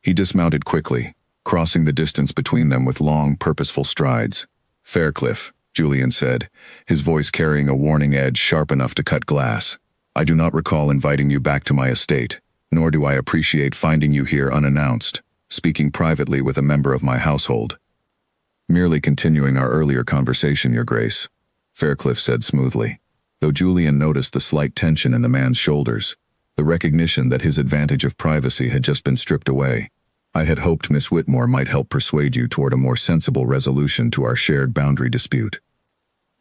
He dismounted quickly, crossing the distance between them with long, purposeful strides. "Fairclough," Julian said, his voice carrying a warning edge sharp enough to cut glass. "I do not recall inviting you back to my estate, nor do I appreciate finding you here unannounced, speaking privately with a member of my household." "Merely continuing our earlier conversation, Your Grace," Fairclough said smoothly, though Julian noticed the slight tension in the man's shoulders, the recognition that his advantage of privacy had just been stripped away. "I had hoped Miss Whitmore might help persuade you toward a more sensible resolution to our shared boundary dispute."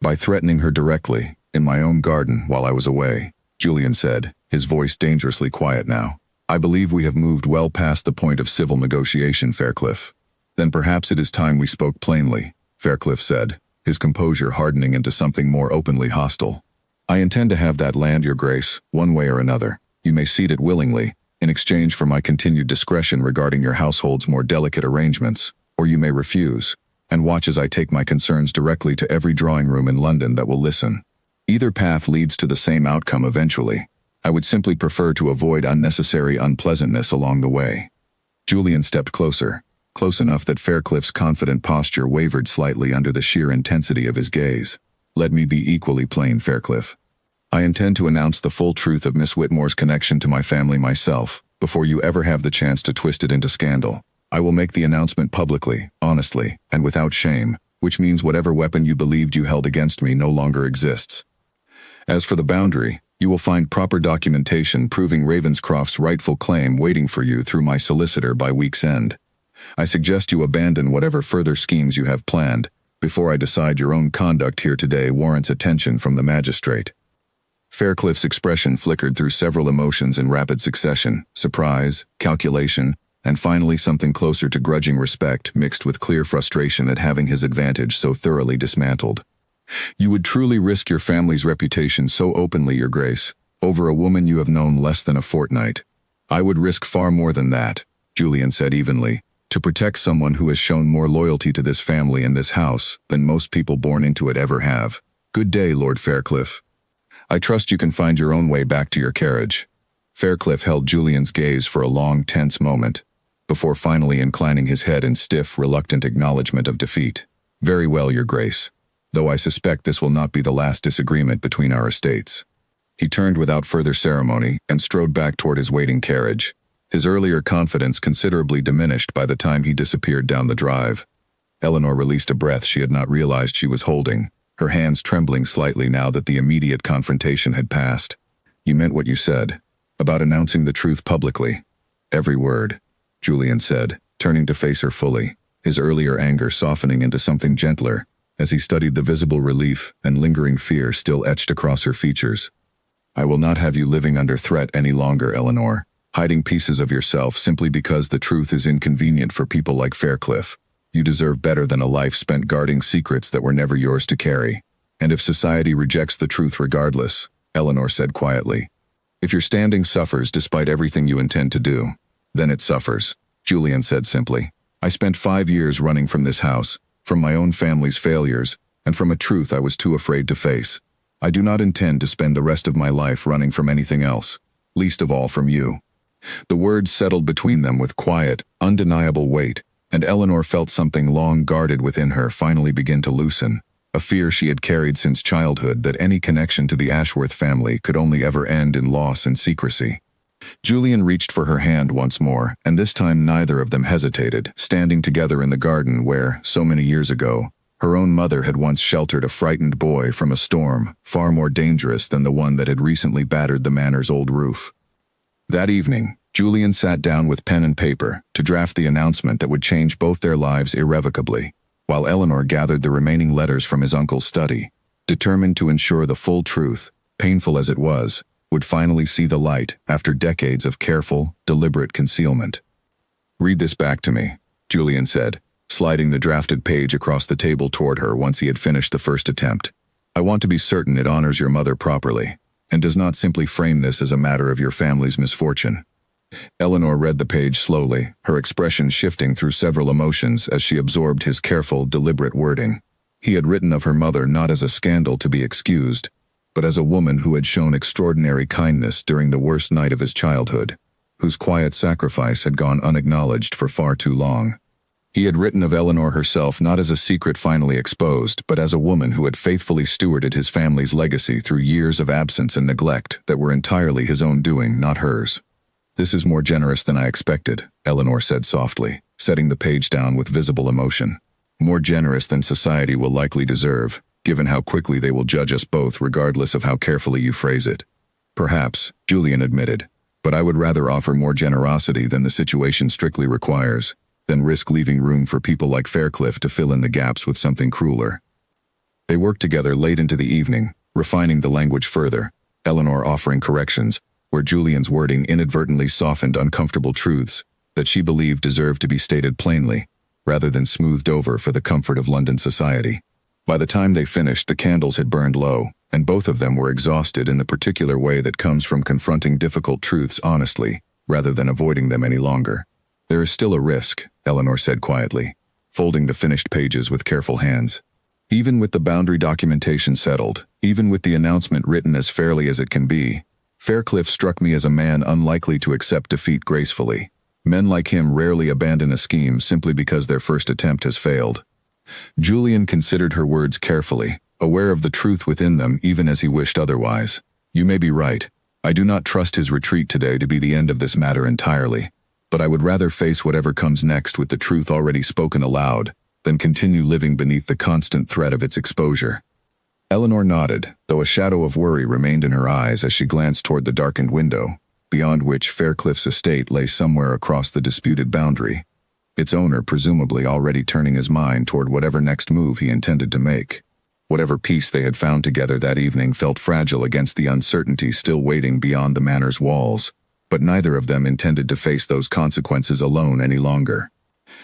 "By threatening her directly, in my own garden while I was away," Julian said, his voice dangerously quiet now. "I believe we have moved well past the point of civil negotiation, Fairclough." "Then perhaps it is time we spoke plainly," Fairclough said, his composure hardening into something more openly hostile. "I intend to have that land, Your Grace, one way or another. You may cede it willingly, in exchange for my continued discretion regarding your household's more delicate arrangements, or you may refuse. and watch as I take my concerns directly to every drawing room in London that will listen. Either path leads to the same outcome eventually. I would simply prefer to avoid unnecessary unpleasantness along the way. Julian stepped closer, close enough that Faircliff's confident posture wavered slightly under the sheer intensity of his gaze. Let me be equally plain, Faircliff. I intend to announce the full truth of Miss Whitmore's connection to my family myself, before you ever have the chance to twist it into scandal. I will make the announcement publicly, honestly, and without shame, which means whatever weapon you believed you held against me no longer exists. As for the boundary, you will find proper documentation proving Ravenscroft's rightful claim waiting for you through my solicitor by week's end. I suggest you abandon whatever further schemes you have planned, before I decide your own conduct here today warrants attention from the magistrate. Faircliff's expression flickered through several emotions in rapid succession: surprise, calculation, and finally something closer to grudging respect mixed with clear frustration at having his advantage so thoroughly dismantled. You would truly risk your family's reputation so openly, Your Grace, over a woman you have known less than a fortnight. I would risk far more than that, Julian said evenly, to protect someone who has shown more loyalty to this family and this house than most people born into it ever have. Good day, Lord Faircliff. I trust you can find your own way back to your carriage. Faircliff held Julian's gaze for a long, tense moment, before finally inclining his head in stiff, reluctant acknowledgement of defeat. Very well, Your Grace, though I suspect this will not be the last disagreement between our estates. He turned without further ceremony and strode back toward his waiting carriage, his earlier confidence considerably diminished by the time he disappeared down the drive. Eleanor released a breath she had not realized she was holding, her hands trembling slightly now that the immediate confrontation had passed. You meant what you said, about announcing the truth publicly. Every word, Julian said, turning to face her fully, his earlier anger softening into something gentler, as he studied the visible relief and lingering fear still etched across her features. I will not have you living under threat any longer, Eleanor, hiding pieces of yourself simply because the truth is inconvenient for people like Faircliff. You deserve better than a life spent guarding secrets that were never yours to carry. And if society rejects the truth regardless, Eleanor said quietly, if your standing suffers despite everything you intend to do, then it suffers, Julian said simply. I spent 5 years running from this house, from my own family's failures, and from a truth I was too afraid to face. I do not intend to spend the rest of my life running from anything else, least of all from you. The words settled between them with quiet, undeniable weight, and Eleanor felt something long guarded within her finally begin to loosen, a fear she had carried since childhood that any connection to the Ashworth family could only ever end in loss and secrecy. Julian reached for her hand once more, and this time neither of them hesitated, standing together in the garden where, so many years ago, her own mother had once sheltered a frightened boy from a storm far more dangerous than the one that had recently battered the manor's old roof. That evening, Julian sat down with pen and paper to draft the announcement that would change both their lives irrevocably, while Eleanor gathered the remaining letters from his uncle's study, determined to ensure the full truth, painful as it was, would finally see the light after decades of careful, deliberate concealment. Read this back to me, Julian said, sliding the drafted page across the table toward her once he had finished the first attempt. I want to be certain it honors your mother properly, and does not simply frame this as a matter of your family's misfortune. Eleanor read the page slowly, her expression shifting through several emotions as she absorbed his careful, deliberate wording. He had written of her mother not as a scandal to be excused, but as a woman who had shown extraordinary kindness during the worst night of his childhood, whose quiet sacrifice had gone unacknowledged for far too long. He had written of Eleanor herself not as a secret finally exposed, but as a woman who had faithfully stewarded his family's legacy through years of absence and neglect that were entirely his own doing, not hers. This is more generous than I expected, Eleanor said softly, setting the page down with visible emotion. More generous than society will likely deserve, given how quickly they will judge us both regardless of how carefully you phrase it. Perhaps, Julian admitted, but I would rather offer more generosity than the situation strictly requires, than risk leaving room for people like Faircliff to fill in the gaps with something crueler. They worked together late into the evening, refining the language further, Eleanor offering corrections, where Julian's wording inadvertently softened uncomfortable truths that she believed deserved to be stated plainly, rather than smoothed over for the comfort of London society. By the time they finished, the candles had burned low, and both of them were exhausted in the particular way that comes from confronting difficult truths honestly, rather than avoiding them any longer. There is still a risk, Eleanor said quietly. folding the finished pages with careful hands. Even with the boundary documentation settled, even with the announcement written as fairly as it can be, Faircliff struck me as a man unlikely to accept defeat gracefully. Men like him rarely abandon a scheme simply because their first attempt has failed. Julian considered her words carefully, aware of the truth within them even as he wished otherwise. You may be right. I do not trust his retreat today to be the end of this matter entirely, but I would rather face whatever comes next with the truth already spoken aloud than continue living beneath the constant threat of its exposure. Eleanor nodded, though a shadow of worry remained in her eyes as she glanced toward the darkened window, beyond which Faircliff's estate lay somewhere across the disputed boundary, its owner presumably already turning his mind toward whatever next move he intended to make. Whatever peace they had found together that evening felt fragile against the uncertainty still waiting beyond the manor's walls, but neither of them intended to face those consequences alone any longer.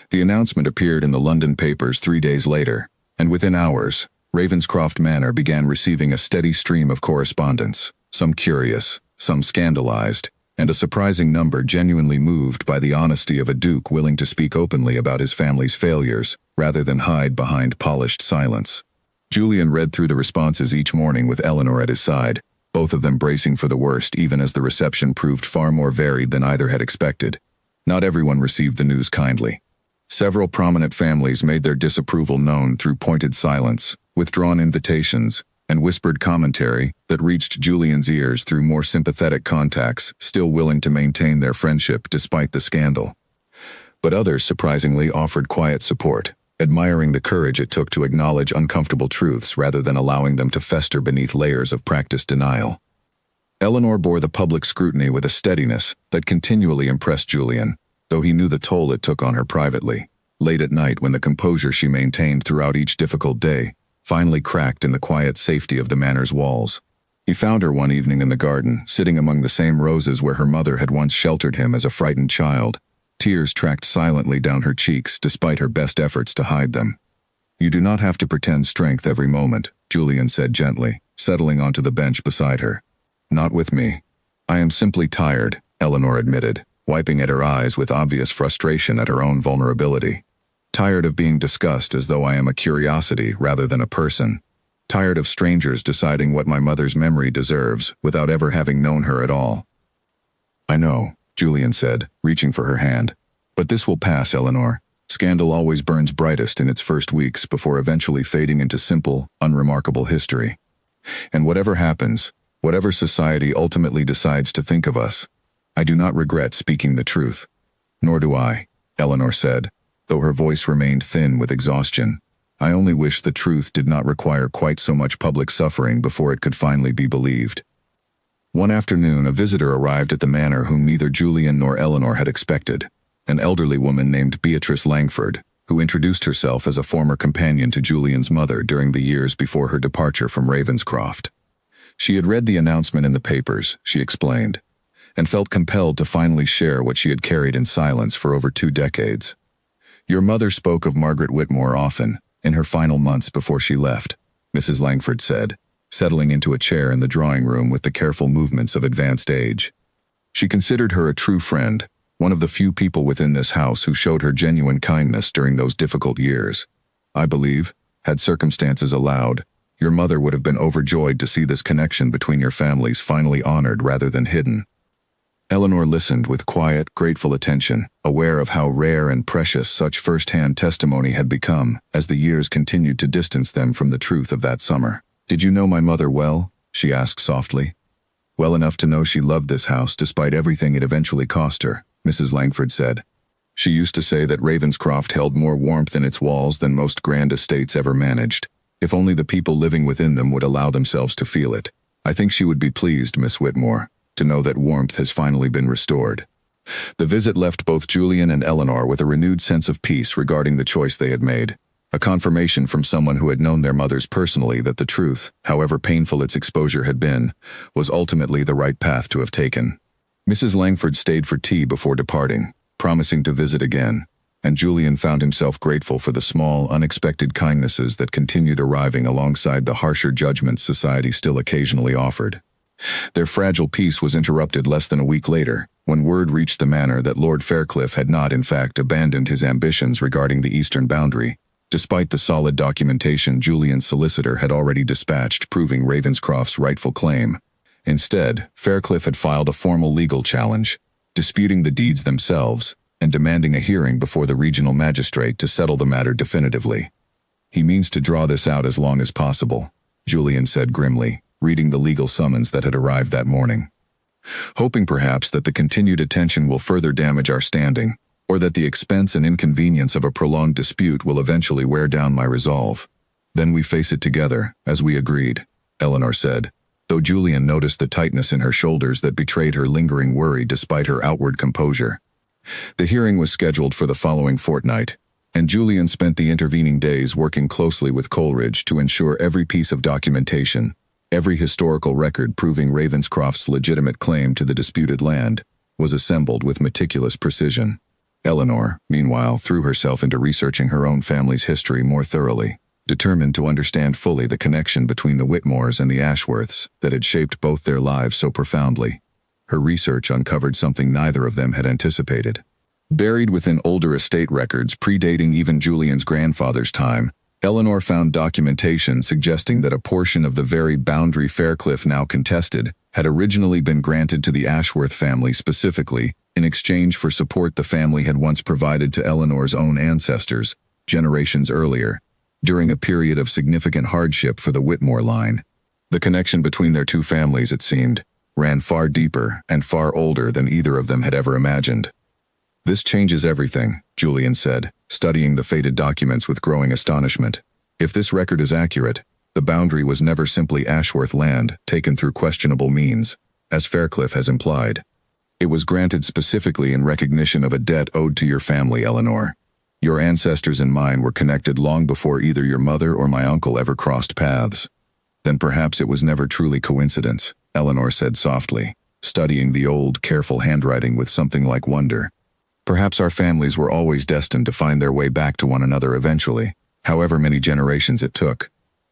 The announcement appeared in the London papers 3 days later, and within hours, Ravenscroft Manor began receiving a steady stream of correspondence, some curious, some scandalized, and a surprising number genuinely moved by the honesty of a duke willing to speak openly about his family's failures, rather than hide behind polished silence. Julian read through the responses each morning with Eleanor at his side, both of them bracing for the worst even as the reception proved far more varied than either had expected. Not everyone received the news kindly. Several prominent families made their disapproval known through pointed silence, withdrawn invitations, and whispered commentary that reached Julian's ears through more sympathetic contacts still willing to maintain their friendship despite the scandal. But others surprisingly offered quiet support, admiring the courage it took to acknowledge uncomfortable truths rather than allowing them to fester beneath layers of practiced denial. Eleanor bore the public scrutiny with a steadiness that continually impressed Julian, though he knew the toll it took on her privately. Late at night, when the composure she maintained throughout each difficult day finally cracked in the quiet safety of the manor's walls. He found her one evening in the garden, sitting among the same roses where her mother had once sheltered him as a frightened child. Tears tracked silently down her cheeks despite her best efforts to hide them. You do not have to pretend strength every moment, Julian said gently, settling onto the bench beside her. Not with me. I am simply tired, Eleanor admitted, wiping at her eyes with obvious frustration at her own vulnerability. Tired of being discussed as though I am a curiosity rather than a person. Tired of strangers deciding what my mother's memory deserves without ever having known her at all. I know, Julian said, reaching for her hand. But this will pass, Eleanor. Scandal always burns brightest in its first weeks before eventually fading into simple, unremarkable history. And whatever happens, whatever society ultimately decides to think of us, I do not regret speaking the truth. Nor do I, Eleanor said, though her voice remained thin with exhaustion. I only wish the truth did not require quite so much public suffering before it could finally be believed. One afternoon, a visitor arrived at the manor whom neither Julian nor Eleanor had expected, an elderly woman named Beatrice Langford, who introduced herself as a former companion to Julian's mother during the years before her departure from Ravenscroft. She had read the announcement in the papers, she explained, and felt compelled to finally share what she had carried in silence for over 2 decades. Your mother spoke of Margaret Whitmore often, in her final months before she left, Mrs. Langford said, settling into a chair in the drawing room with the careful movements of advanced age. She considered her a true friend, one of the few people within this house who showed her genuine kindness during those difficult years. I believe, had circumstances allowed, your mother would have been overjoyed to see this connection between your families finally honored rather than hidden. Eleanor listened with quiet, grateful attention, aware of how rare and precious such first-hand testimony had become as the years continued to distance them from the truth of that summer. Did you know my mother well? She asked softly. Well enough to know she loved this house despite everything it eventually cost her, Mrs. Langford said. She used to say that Ravenscroft held more warmth in its walls than most grand estates ever managed, if only the people living within them would allow themselves to feel it. I think she would be pleased, Miss Whitmore, to know that warmth has finally been restored. The visit left both Julian and Eleanor with a renewed sense of peace regarding the choice they had made, a confirmation from someone who had known their mothers personally that the truth, however painful its exposure had been, was ultimately the right path to have taken. Mrs. Langford stayed for tea before departing, promising to visit again, and Julian found himself grateful for the small, unexpected kindnesses that continued arriving alongside the harsher judgments society still occasionally offered. Their fragile peace was interrupted less than a week later, When word reached the manor that Lord Faircliff had not in fact abandoned his ambitions regarding the eastern boundary, despite the solid documentation Julian's solicitor had already dispatched proving Ravenscroft's rightful claim, instead, Faircliff had filed a formal legal challenge, disputing the deeds themselves and demanding a hearing before the regional magistrate to settle the matter definitively. "He means to draw this out as long as possible," Julian said grimly, reading the legal summons that had arrived that morning. "Hoping perhaps that the continued attention will further damage our standing, or that the expense and inconvenience of a prolonged dispute will eventually wear down my resolve. Then we face it together, as we agreed," Eleanor said, though Julian noticed the tightness in her shoulders that betrayed her lingering worry despite her outward composure. The hearing was scheduled for the following fortnight, and Julian spent the intervening days working closely with Coleridge to ensure every piece of documentation, every historical record proving Ravenscroft's legitimate claim to the disputed land, was assembled with meticulous precision. Eleanor, meanwhile, threw herself into researching her own family's history more thoroughly, determined to understand fully the connection between the Whitmores and the Ashworths that had shaped both their lives so profoundly. Her research uncovered something neither of them had anticipated. Buried within older estate records predating even Julian's grandfather's time, Eleanor found documentation suggesting that a portion of the very boundary Faircliff now contested had originally been granted to the Ashworth family specifically in exchange for support the family had once provided to Eleanor's own ancestors, generations earlier, during a period of significant hardship for the Whitmore line. The connection between their two families, it seemed, ran far deeper and far older than either of them had ever imagined. "This changes everything," Julian said, studying the faded documents with growing astonishment. "If this record is accurate, the boundary was never simply Ashworth land taken through questionable means, as Faircliff has implied. It was granted specifically in recognition of a debt owed to your family, Eleanor. Your ancestors and mine were connected long before either your mother or my uncle ever crossed paths." "Then perhaps it was never truly coincidence," Eleanor said softly, studying the old, careful handwriting with something like wonder. "Perhaps our families were always destined to find their way back to one another eventually, however many generations it took."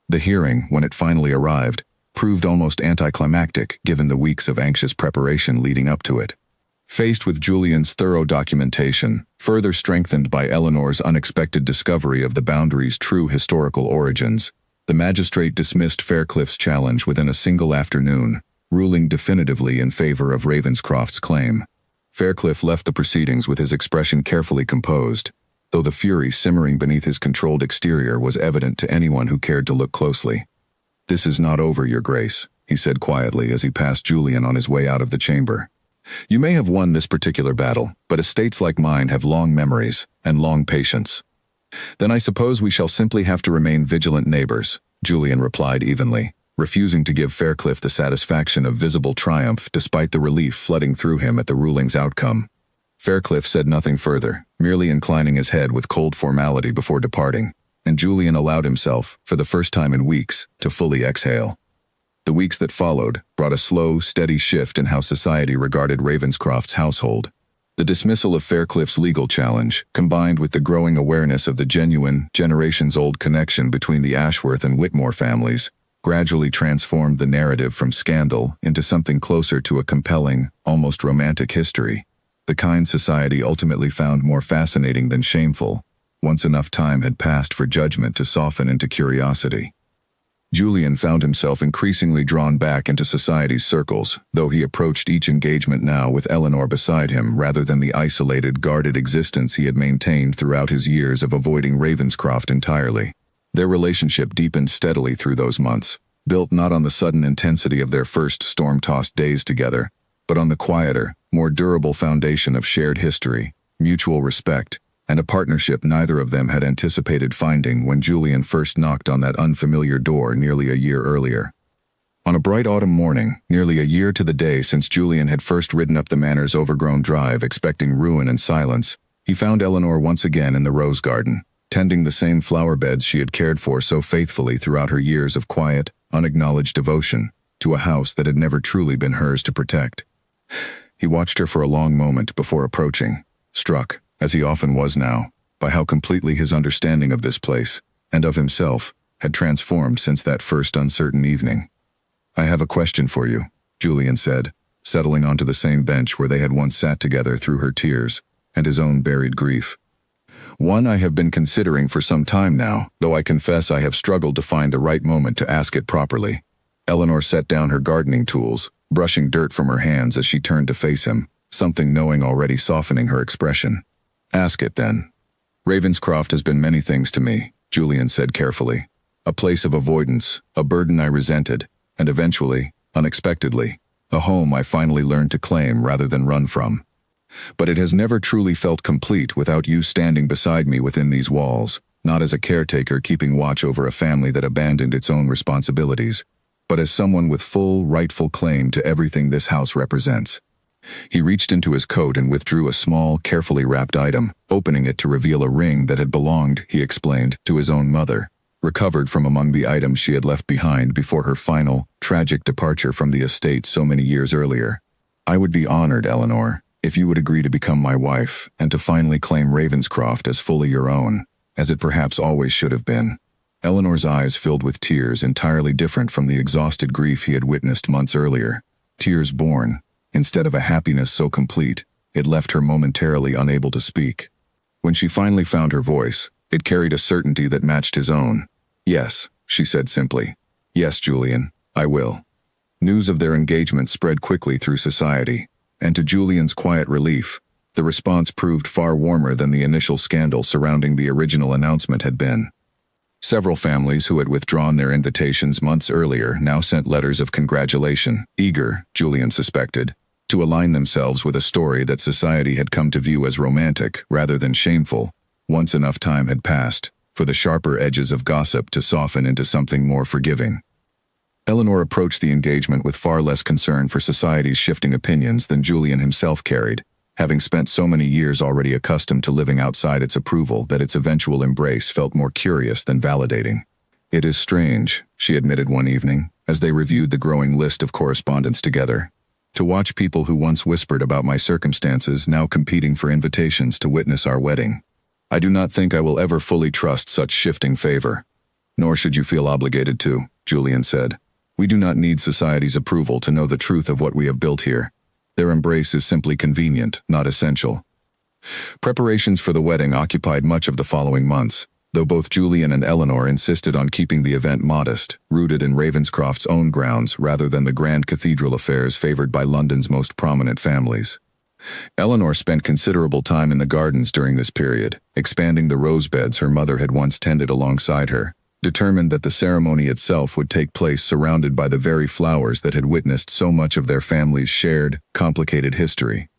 The hearing, when it finally arrived, proved almost anticlimactic given the weeks of anxious preparation leading up to it. Faced with Julian's thorough documentation, further strengthened by Eleanor's unexpected discovery of the boundary's true historical origins, the magistrate dismissed Faircliff's challenge within a single afternoon, ruling definitively in favor of Ravenscroft's claim. Faircliff left the proceedings with his expression carefully composed, though the fury simmering beneath his controlled exterior was evident to anyone who cared to look closely. "This is not over, Your Grace," he said quietly as he passed Julian on his way out of the chamber. "You may have won this particular battle, but estates like mine have long memories and long patience." "Then I suppose we shall simply have to remain vigilant neighbors," Julian replied evenly, refusing to give Faircliff the satisfaction of visible triumph despite the relief flooding through him at the ruling's outcome. Faircliff said nothing further, merely inclining his head with cold formality before departing, and Julian allowed himself, for the first time in weeks, to fully exhale. The weeks that followed brought a slow, steady shift in how society regarded Ravenscroft's household. The dismissal of Faircliff's legal challenge, combined with the growing awareness of the genuine, generations-old connection between the Ashworth and Whitmore families, gradually transformed the narrative from scandal into something closer to a compelling, almost romantic history, the kind society ultimately found more fascinating than shameful, once enough time had passed for judgment to soften into curiosity. Julian found himself increasingly drawn back into society's circles, though he approached each engagement now with Eleanor beside him rather than the isolated, guarded existence he had maintained throughout his years of avoiding Ravenscroft entirely. Their relationship deepened steadily through those months, built not on the sudden intensity of their first storm-tossed days together, but on the quieter, more durable foundation of shared history, mutual respect, and a partnership neither of them had anticipated finding when Julian first knocked on that unfamiliar door nearly a year earlier. On a bright autumn morning, nearly a year to the day since Julian had first ridden up the Manor's overgrown drive expecting ruin and silence, he found Eleanor once again in the rose garden, tending the same flower beds she had cared for so faithfully throughout her years of quiet, unacknowledged devotion to a house that had never truly been hers to protect. He watched her for a long moment before approaching, struck, as he often was now, by how completely his understanding of this place, and of himself, had transformed since that first uncertain evening. "I have a question for you," Julian said, settling onto the same bench where they had once sat together through her tears and his own buried grief. One I have been considering for some time now, though I confess I have struggled to find the right moment to ask it properly. Eleanor set down her gardening tools, brushing dirt from her hands as she turned to face him, something knowing already softening her expression. Ask it then. Ravenscroft has been many things to me, Julian said carefully. A place of avoidance, a burden I resented, and eventually, unexpectedly, a home I finally learned to claim rather than run from. But it has never truly felt complete without you standing beside me within these walls, not as a caretaker keeping watch over a family that abandoned its own responsibilities, but as someone with full, rightful claim to everything this house represents. He reached into his coat and withdrew a small, carefully wrapped item, opening it to reveal a ring that had belonged, he explained, to his own mother, recovered from among the items she had left behind before her final, tragic departure from the estate so many years earlier. I would be honored, Eleanor, if you would agree to become my wife and to finally claim Ravenscroft as fully your own, as it perhaps always should have been. Eleanor's eyes filled with tears entirely different from the exhausted grief he had witnessed months earlier. Tears born, instead of a happiness so complete, it left her momentarily unable to speak. When she finally found her voice, it carried a certainty that matched his own. Yes, she said simply. Yes, Julian, I will. News of their engagement spread quickly through society, and to Julian's quiet relief, the response proved far warmer than the initial scandal surrounding the original announcement had been. Several families who had withdrawn their invitations months earlier now sent letters of congratulation, eager, Julian suspected, to align themselves with a story that society had come to view as romantic rather than shameful. Once enough time had passed for the sharper edges of gossip to soften into something more forgiving. Eleanor approached the engagement with far less concern for society's shifting opinions than Julian himself carried, having spent so many years already accustomed to living outside its approval that its eventual embrace felt more curious than validating. It is strange, she admitted one evening, as they reviewed the growing list of correspondence together, to watch people who once whispered about my circumstances now competing for invitations to witness our wedding. I do not think I will ever fully trust such shifting favor. Nor should you feel obligated to, Julian said. We do not need society's approval to know the truth of what we have built here. Their embrace is simply convenient, not essential. Preparations for the wedding occupied much of the following months, though both Julian and Eleanor insisted on keeping the event modest, rooted in Ravenscroft's own grounds rather than the grand cathedral affairs favored by London's most prominent families. Eleanor spent considerable time in the gardens during this period, expanding the rose beds her mother had once tended alongside her, determined that the ceremony itself would take place surrounded by the very flowers that had witnessed so much of their family's shared, complicated history.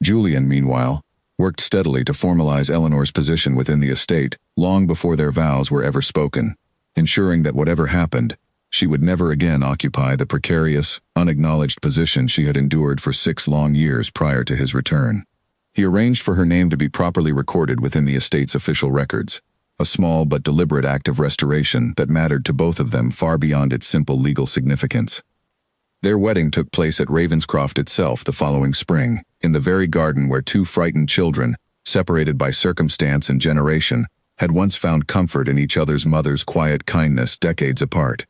Julian, meanwhile, worked steadily to formalize Eleanor's position within the estate long before their vows were ever spoken, ensuring that whatever happened, she would never again occupy the precarious, unacknowledged position she had endured for 6 long years prior to his return. He arranged for her name to be properly recorded within the estate's official records, a small but deliberate act of restoration that mattered to both of them far beyond its simple legal significance. Their wedding took place at Ravenscroft itself the following spring, in the very garden where 2 frightened children, separated by circumstance and generation, had once found comfort in each other's mother's quiet kindness decades apart.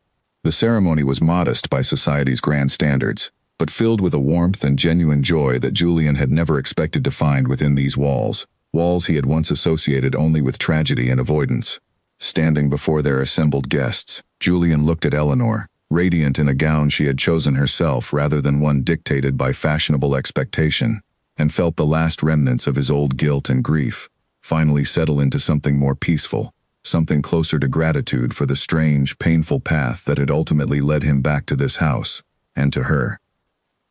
The ceremony was modest by society's grand standards, but filled with a warmth and genuine joy that Julian had never expected to find within these walls he had once associated only with tragedy and avoidance. Standing before their assembled guests, Julian looked at Eleanor, radiant in a gown she had chosen herself rather than one dictated by fashionable expectation, and felt the last remnants of his old guilt and grief finally settle into something more peaceful, something closer to gratitude for the strange, painful path that had ultimately led him back to this house, and to her.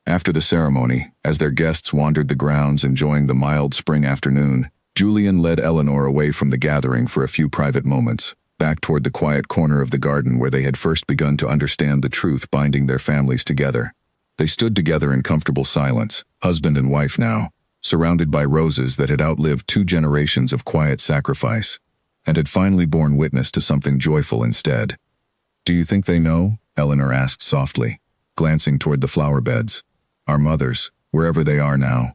After the ceremony, as their guests wandered the grounds enjoying the mild spring afternoon, Julian led Eleanor away from the gathering for a few private moments, back toward the quiet corner of the garden where they had first begun to understand the truth binding their families together. They stood together in comfortable silence, husband and wife now, surrounded by roses that had outlived 2 generations of quiet sacrifice, and had finally borne witness to something joyful instead. "Do you think they know?" Eleanor asked softly, glancing toward the flower beds. "Our mothers, wherever they are now.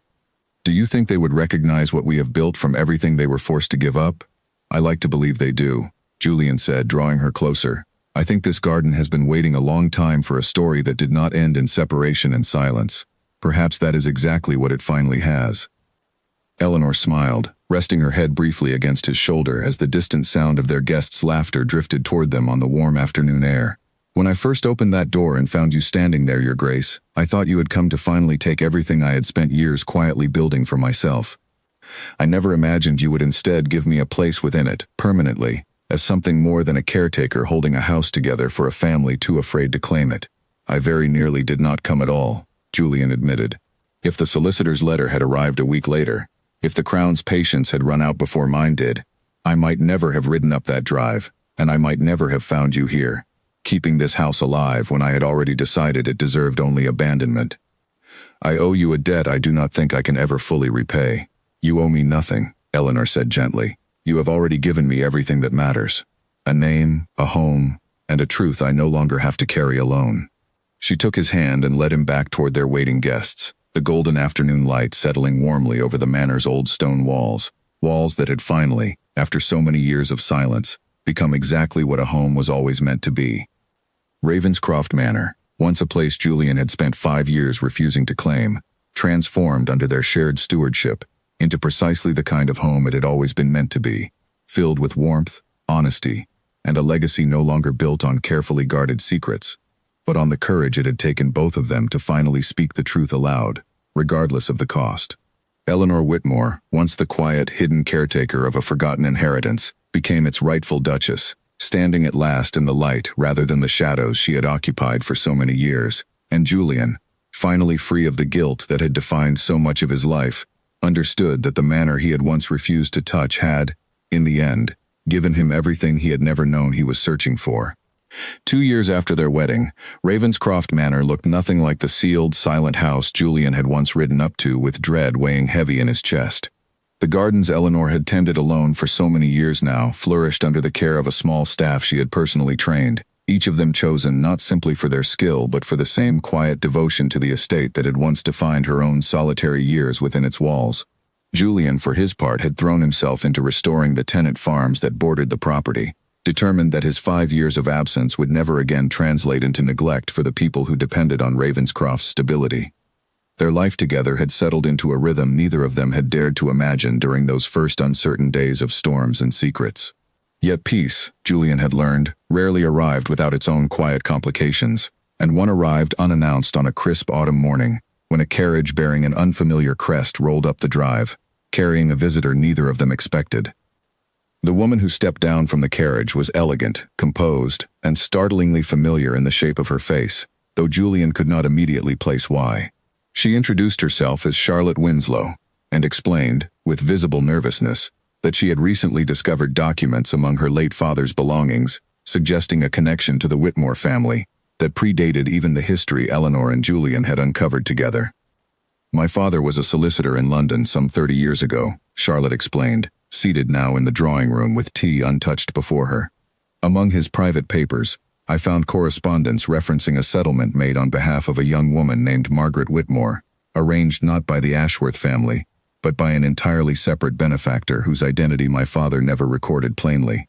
Do you think they would recognize what we have built from everything they were forced to give up?" "I like to believe they do," Julian said, drawing her closer. "I think this garden has been waiting a long time for a story that did not end in separation and silence. Perhaps that is exactly what it finally has. Eleanor smiled, resting her head briefly against his shoulder as the distant sound of their guests' laughter drifted toward them on the warm afternoon air. When I first opened that door and found you standing there, Your Grace, I thought you had come to finally take everything I had spent years quietly building for myself. I never imagined you would instead give me a place within it, permanently, as something more than a caretaker holding a house together for a family too afraid to claim it. I very nearly did not come at all, Julian admitted. If the solicitor's letter had arrived a week later, if the Crown's patience had run out before mine did, I might never have ridden up that drive, and I might never have found you here, keeping this house alive when I had already decided it deserved only abandonment. I owe you a debt I do not think I can ever fully repay. You owe me nothing, Eleanor said gently. You have already given me everything that matters. A name, a home, and a truth I no longer have to carry alone. She took his hand and led him back toward their waiting guests, the golden afternoon light settling warmly over the manor's old stone walls, walls that had finally, after so many years of silence, become exactly what a home was always meant to be. Ravenscroft Manor, once a place Julian had spent 5 years refusing to claim, transformed under their shared stewardship into precisely the kind of home it had always been meant to be, filled with warmth, honesty, and a legacy no longer built on carefully guarded secrets, but on the courage it had taken both of them to finally speak the truth aloud, regardless of the cost. Eleanor Whitmore, once the quiet, hidden caretaker of a forgotten inheritance, became its rightful duchess, standing at last in the light rather than the shadows she had occupied for so many years, and Julian, finally free of the guilt that had defined so much of his life, understood that the manor he had once refused to touch had, in the end, given him everything he had never known he was searching for. 2 years after their wedding, Ravenscroft Manor looked nothing like the sealed, silent house Julian had once ridden up to with dread weighing heavy in his chest. The gardens Eleanor had tended alone for so many years now flourished under the care of a small staff she had personally trained, each of them chosen not simply for their skill but for the same quiet devotion to the estate that had once defined her own solitary years within its walls. Julian, for his part, had thrown himself into restoring the tenant farms that bordered the property, determined that his 5 years of absence would never again translate into neglect for the people who depended on Ravenscroft's stability. Their life together had settled into a rhythm neither of them had dared to imagine during those first uncertain days of storms and secrets. Yet peace, Julian had learned, rarely arrived without its own quiet complications, and one arrived unannounced on a crisp autumn morning, when a carriage bearing an unfamiliar crest rolled up the drive, carrying a visitor neither of them expected. The woman who stepped down from the carriage was elegant, composed, and startlingly familiar in the shape of her face, though Julian could not immediately place why. She introduced herself as Charlotte Winslow, and explained, with visible nervousness, that she had recently discovered documents among her late father's belongings, suggesting a connection to the Whitmore family that predated even the history Eleanor and Julian had uncovered together. My father was a solicitor in London some 30 years ago, Charlotte explained, seated now in the drawing room with tea untouched before her. Among his private papers, I found correspondence referencing a settlement made on behalf of a young woman named Margaret Whitmore, arranged not by the Ashworth family, but by an entirely separate benefactor whose identity my father never recorded plainly.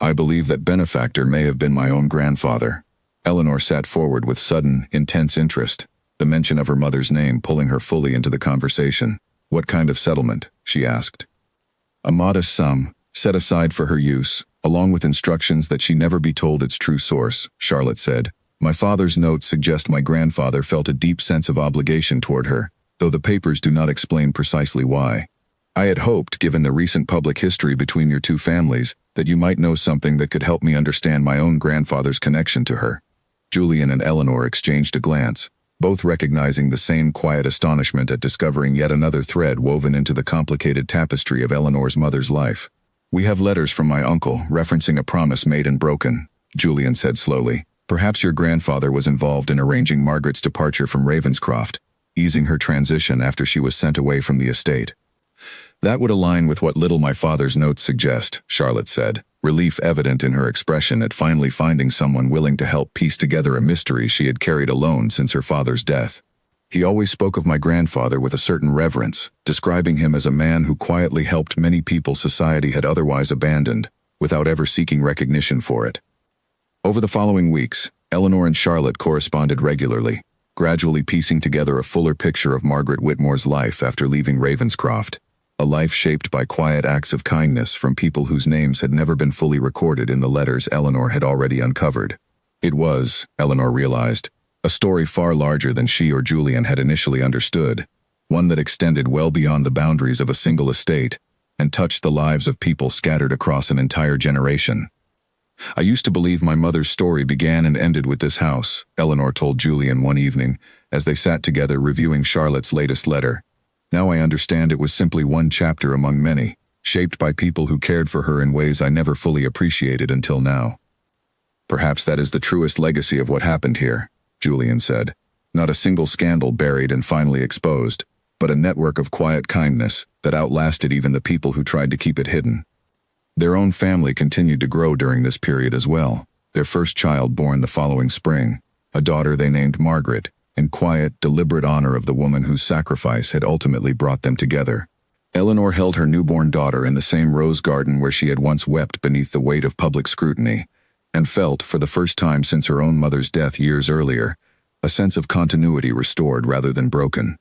I believe that benefactor may have been my own grandfather. Eleanor sat forward with sudden, intense interest, the mention of her mother's name pulling her fully into the conversation. What kind of settlement? She asked. A modest sum, set aside for her use, along with instructions that she never be told its true source, Charlotte said. My father's notes suggest my grandfather felt a deep sense of obligation toward her, though the papers do not explain precisely why. I had hoped, given the recent public history between your two families, that you might know something that could help me understand my own grandfather's connection to her. Julian and Eleanor exchanged a glance, both recognizing the same quiet astonishment at discovering yet another thread woven into the complicated tapestry of Eleanor's mother's life. We have letters from my uncle referencing a promise made and broken, Julian said slowly. Perhaps your grandfather was involved in arranging Margaret's departure from Ravenscroft, easing her transition after she was sent away from the estate. That would align with what little my father's notes suggest, Charlotte said, relief evident in her expression at finally finding someone willing to help piece together a mystery she had carried alone since her father's death. He always spoke of my grandfather with a certain reverence, describing him as a man who quietly helped many people society had otherwise abandoned, without ever seeking recognition for it. Over the following weeks, Eleanor and Charlotte corresponded regularly, gradually piecing together a fuller picture of Margaret Whitmore's life after leaving Ravenscroft. A life shaped by quiet acts of kindness from people whose names had never been fully recorded in the letters Eleanor had already uncovered. It was, Eleanor realized, a story far larger than she or Julian had initially understood, one that extended well beyond the boundaries of a single estate and touched the lives of people scattered across an entire generation. "I used to believe my mother's story began and ended with this house," Eleanor told Julian one evening as they sat together reviewing Charlotte's latest letter. "Now I understand it was simply one chapter among many, shaped by people who cared for her in ways I never fully appreciated until now." "Perhaps that is the truest legacy of what happened here," Julian said. "Not a single scandal buried and finally exposed, but a network of quiet kindness that outlasted even the people who tried to keep it hidden." Their own family continued to grow during this period as well, their first child born the following spring, a daughter they named Margaret, in quiet, deliberate honor of the woman whose sacrifice had ultimately brought them together. Eleanor held her newborn daughter in the same rose garden where she had once wept beneath the weight of public scrutiny, and felt, for the first time since her own mother's death years earlier, a sense of continuity restored rather than broken.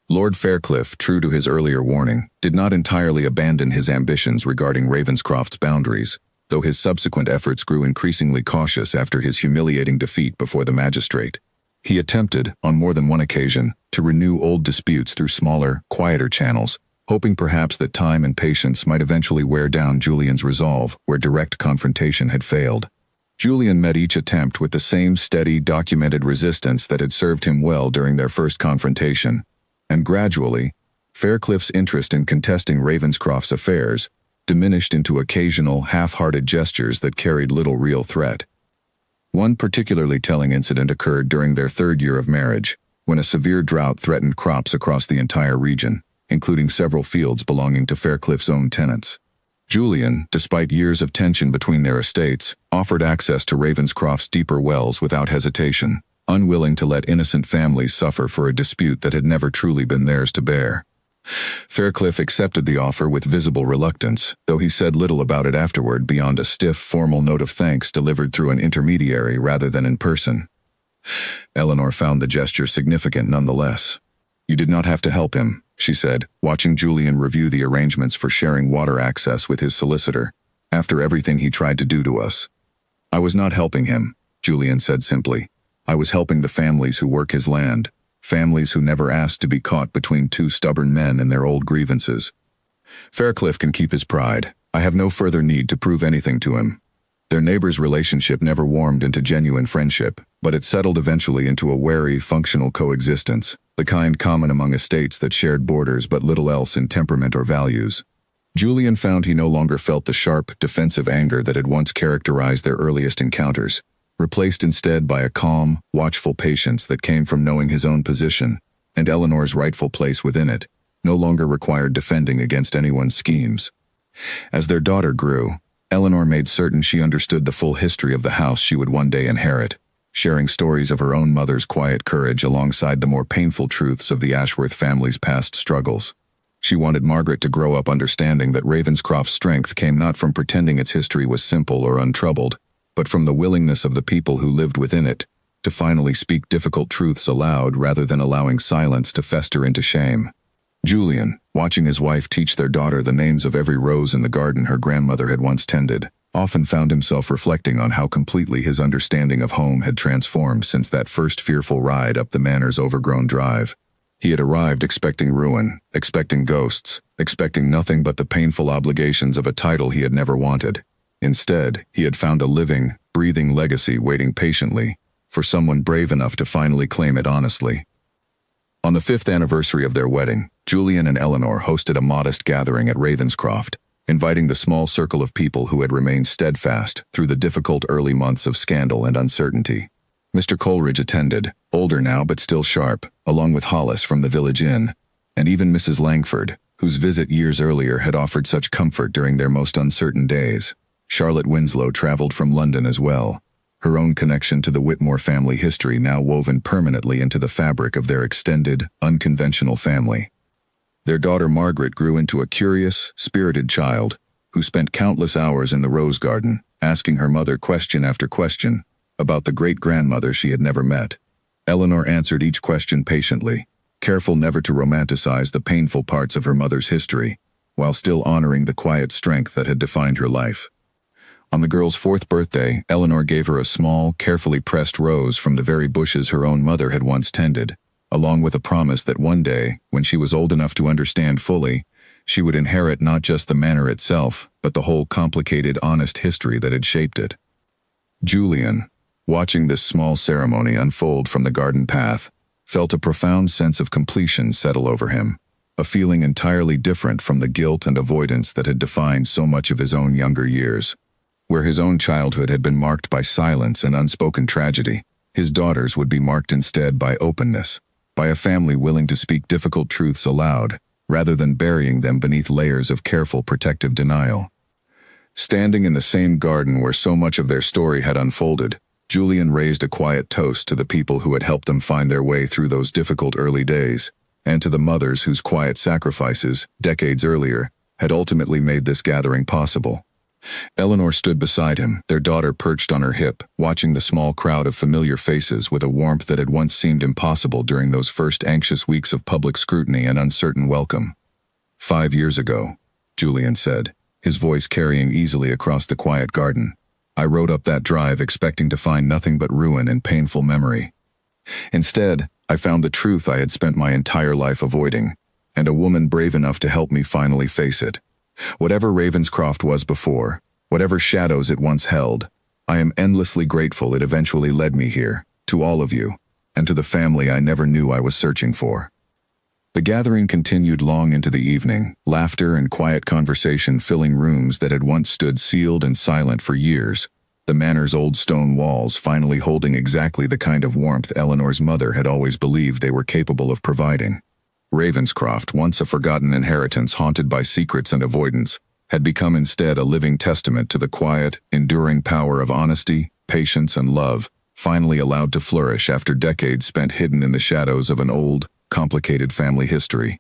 Lord Faircliff, true to his earlier warning, did not entirely abandon his ambitions regarding Ravenscroft's boundaries, though his subsequent efforts grew increasingly cautious after his humiliating defeat before the magistrate. He attempted, on more than one occasion, to renew old disputes through smaller, quieter channels, hoping perhaps that time and patience might eventually wear down Julian's resolve where direct confrontation had failed. Julian met each attempt with the same steady, documented resistance that had served him well during their first confrontation, and gradually, Faircliff's interest in contesting Ravenscroft's affairs diminished into occasional, half-hearted gestures that carried little real threat. One particularly telling incident occurred during their third year of marriage, when a severe drought threatened crops across the entire region, including several fields belonging to Faircliff's own tenants. Julian, despite years of tension between their estates, offered access to Ravenscroft's deeper wells without hesitation, unwilling to let innocent families suffer for a dispute that had never truly been theirs to bear. Faircliff accepted the offer with visible reluctance, though he said little about it afterward beyond a stiff, formal note of thanks delivered through an intermediary rather than in person. Eleanor found the gesture significant nonetheless. "You did not have to help him," she said, watching Julian review the arrangements for sharing water access with his solicitor, "after everything he tried to do to us." "I was not helping him," Julian said simply. "I was helping the families who work his land, families who never asked to be caught between two stubborn men and their old grievances. Faircliff can keep his pride. I have no further need to prove anything to him." Their neighbor's relationship never warmed into genuine friendship, but it settled eventually into a wary, functional coexistence, the kind common among estates that shared borders but little else in temperament or values. Julian found he no longer felt the sharp, defensive anger that had once characterized their earliest encounters, replaced instead by a calm, watchful patience that came from knowing his own position, and Eleanor's rightful place within it, no longer required defending against anyone's schemes. As their daughter grew, Eleanor made certain she understood the full history of the house she would one day inherit, sharing stories of her own mother's quiet courage alongside the more painful truths of the Ashworth family's past struggles. She wanted Margaret to grow up understanding that Ravenscroft's strength came not from pretending its history was simple or untroubled, but from the willingness of the people who lived within it to finally speak difficult truths aloud rather than allowing silence to fester into shame. Julian, watching his wife teach their daughter the names of every rose in the garden her grandmother had once tended, often found himself reflecting on how completely his understanding of home had transformed since that first fearful ride up the Manor's overgrown drive. He had arrived expecting ruin, expecting ghosts, expecting nothing but the painful obligations of a title he had never wanted. Instead, he had found a living, breathing legacy waiting patiently for someone brave enough to finally claim it honestly. On the 5th anniversary of their wedding, Julian and Eleanor hosted a modest gathering at Ravenscroft, inviting the small circle of people who had remained steadfast through the difficult early months of scandal and uncertainty. Mr. Coleridge attended, older now but still sharp, along with Hollis from the village inn, and even Mrs. Langford, whose visit years earlier had offered such comfort during their most uncertain days. Charlotte Winslow traveled from London as well, her own connection to the Whitmore family history now woven permanently into the fabric of their extended, unconventional family. Their daughter Margaret grew into a curious, spirited child who spent countless hours in the rose garden, asking her mother question after question about the great-grandmother she had never met. Eleanor answered each question patiently, careful never to romanticize the painful parts of her mother's history, while still honoring the quiet strength that had defined her life. On the girl's 4th birthday, Eleanor gave her a small, carefully pressed rose from the very bushes her own mother had once tended, along with a promise that one day, when she was old enough to understand fully, she would inherit not just the manor itself, but the whole complicated, honest history that had shaped it. Julian, watching this small ceremony unfold from the garden path, felt a profound sense of completion settle over him, a feeling entirely different from the guilt and avoidance that had defined so much of his own younger years. Where his own childhood had been marked by silence and unspoken tragedy, his daughters would be marked instead by openness, by a family willing to speak difficult truths aloud, rather than burying them beneath layers of careful protective denial. Standing in the same garden where so much of their story had unfolded, Julian raised a quiet toast to the people who had helped them find their way through those difficult early days, and to the mothers whose quiet sacrifices, decades earlier, had ultimately made this gathering possible. Eleanor stood beside him, their daughter perched on her hip, watching the small crowd of familiar faces with a warmth that had once seemed impossible during those first anxious weeks of public scrutiny and uncertain welcome. 5 years ago, Julian said, his voice carrying easily across the quiet garden, I rode up that drive expecting to find nothing but ruin and painful memory. Instead, I found the truth I had spent my entire life avoiding, and a woman brave enough to help me finally face it. Whatever Ravenscroft was before, whatever shadows it once held, I am endlessly grateful it eventually led me here, to all of you, and to the family I never knew I was searching for. The gathering continued long into the evening, laughter and quiet conversation filling rooms that had once stood sealed and silent for years, the manor's old stone walls finally holding exactly the kind of warmth Eleanor's mother had always believed they were capable of providing. Ravenscroft, once a forgotten inheritance haunted by secrets and avoidance, had become instead a living testament to the quiet, enduring power of honesty, patience, and love, finally allowed to flourish after decades spent hidden in the shadows of an old, complicated family history.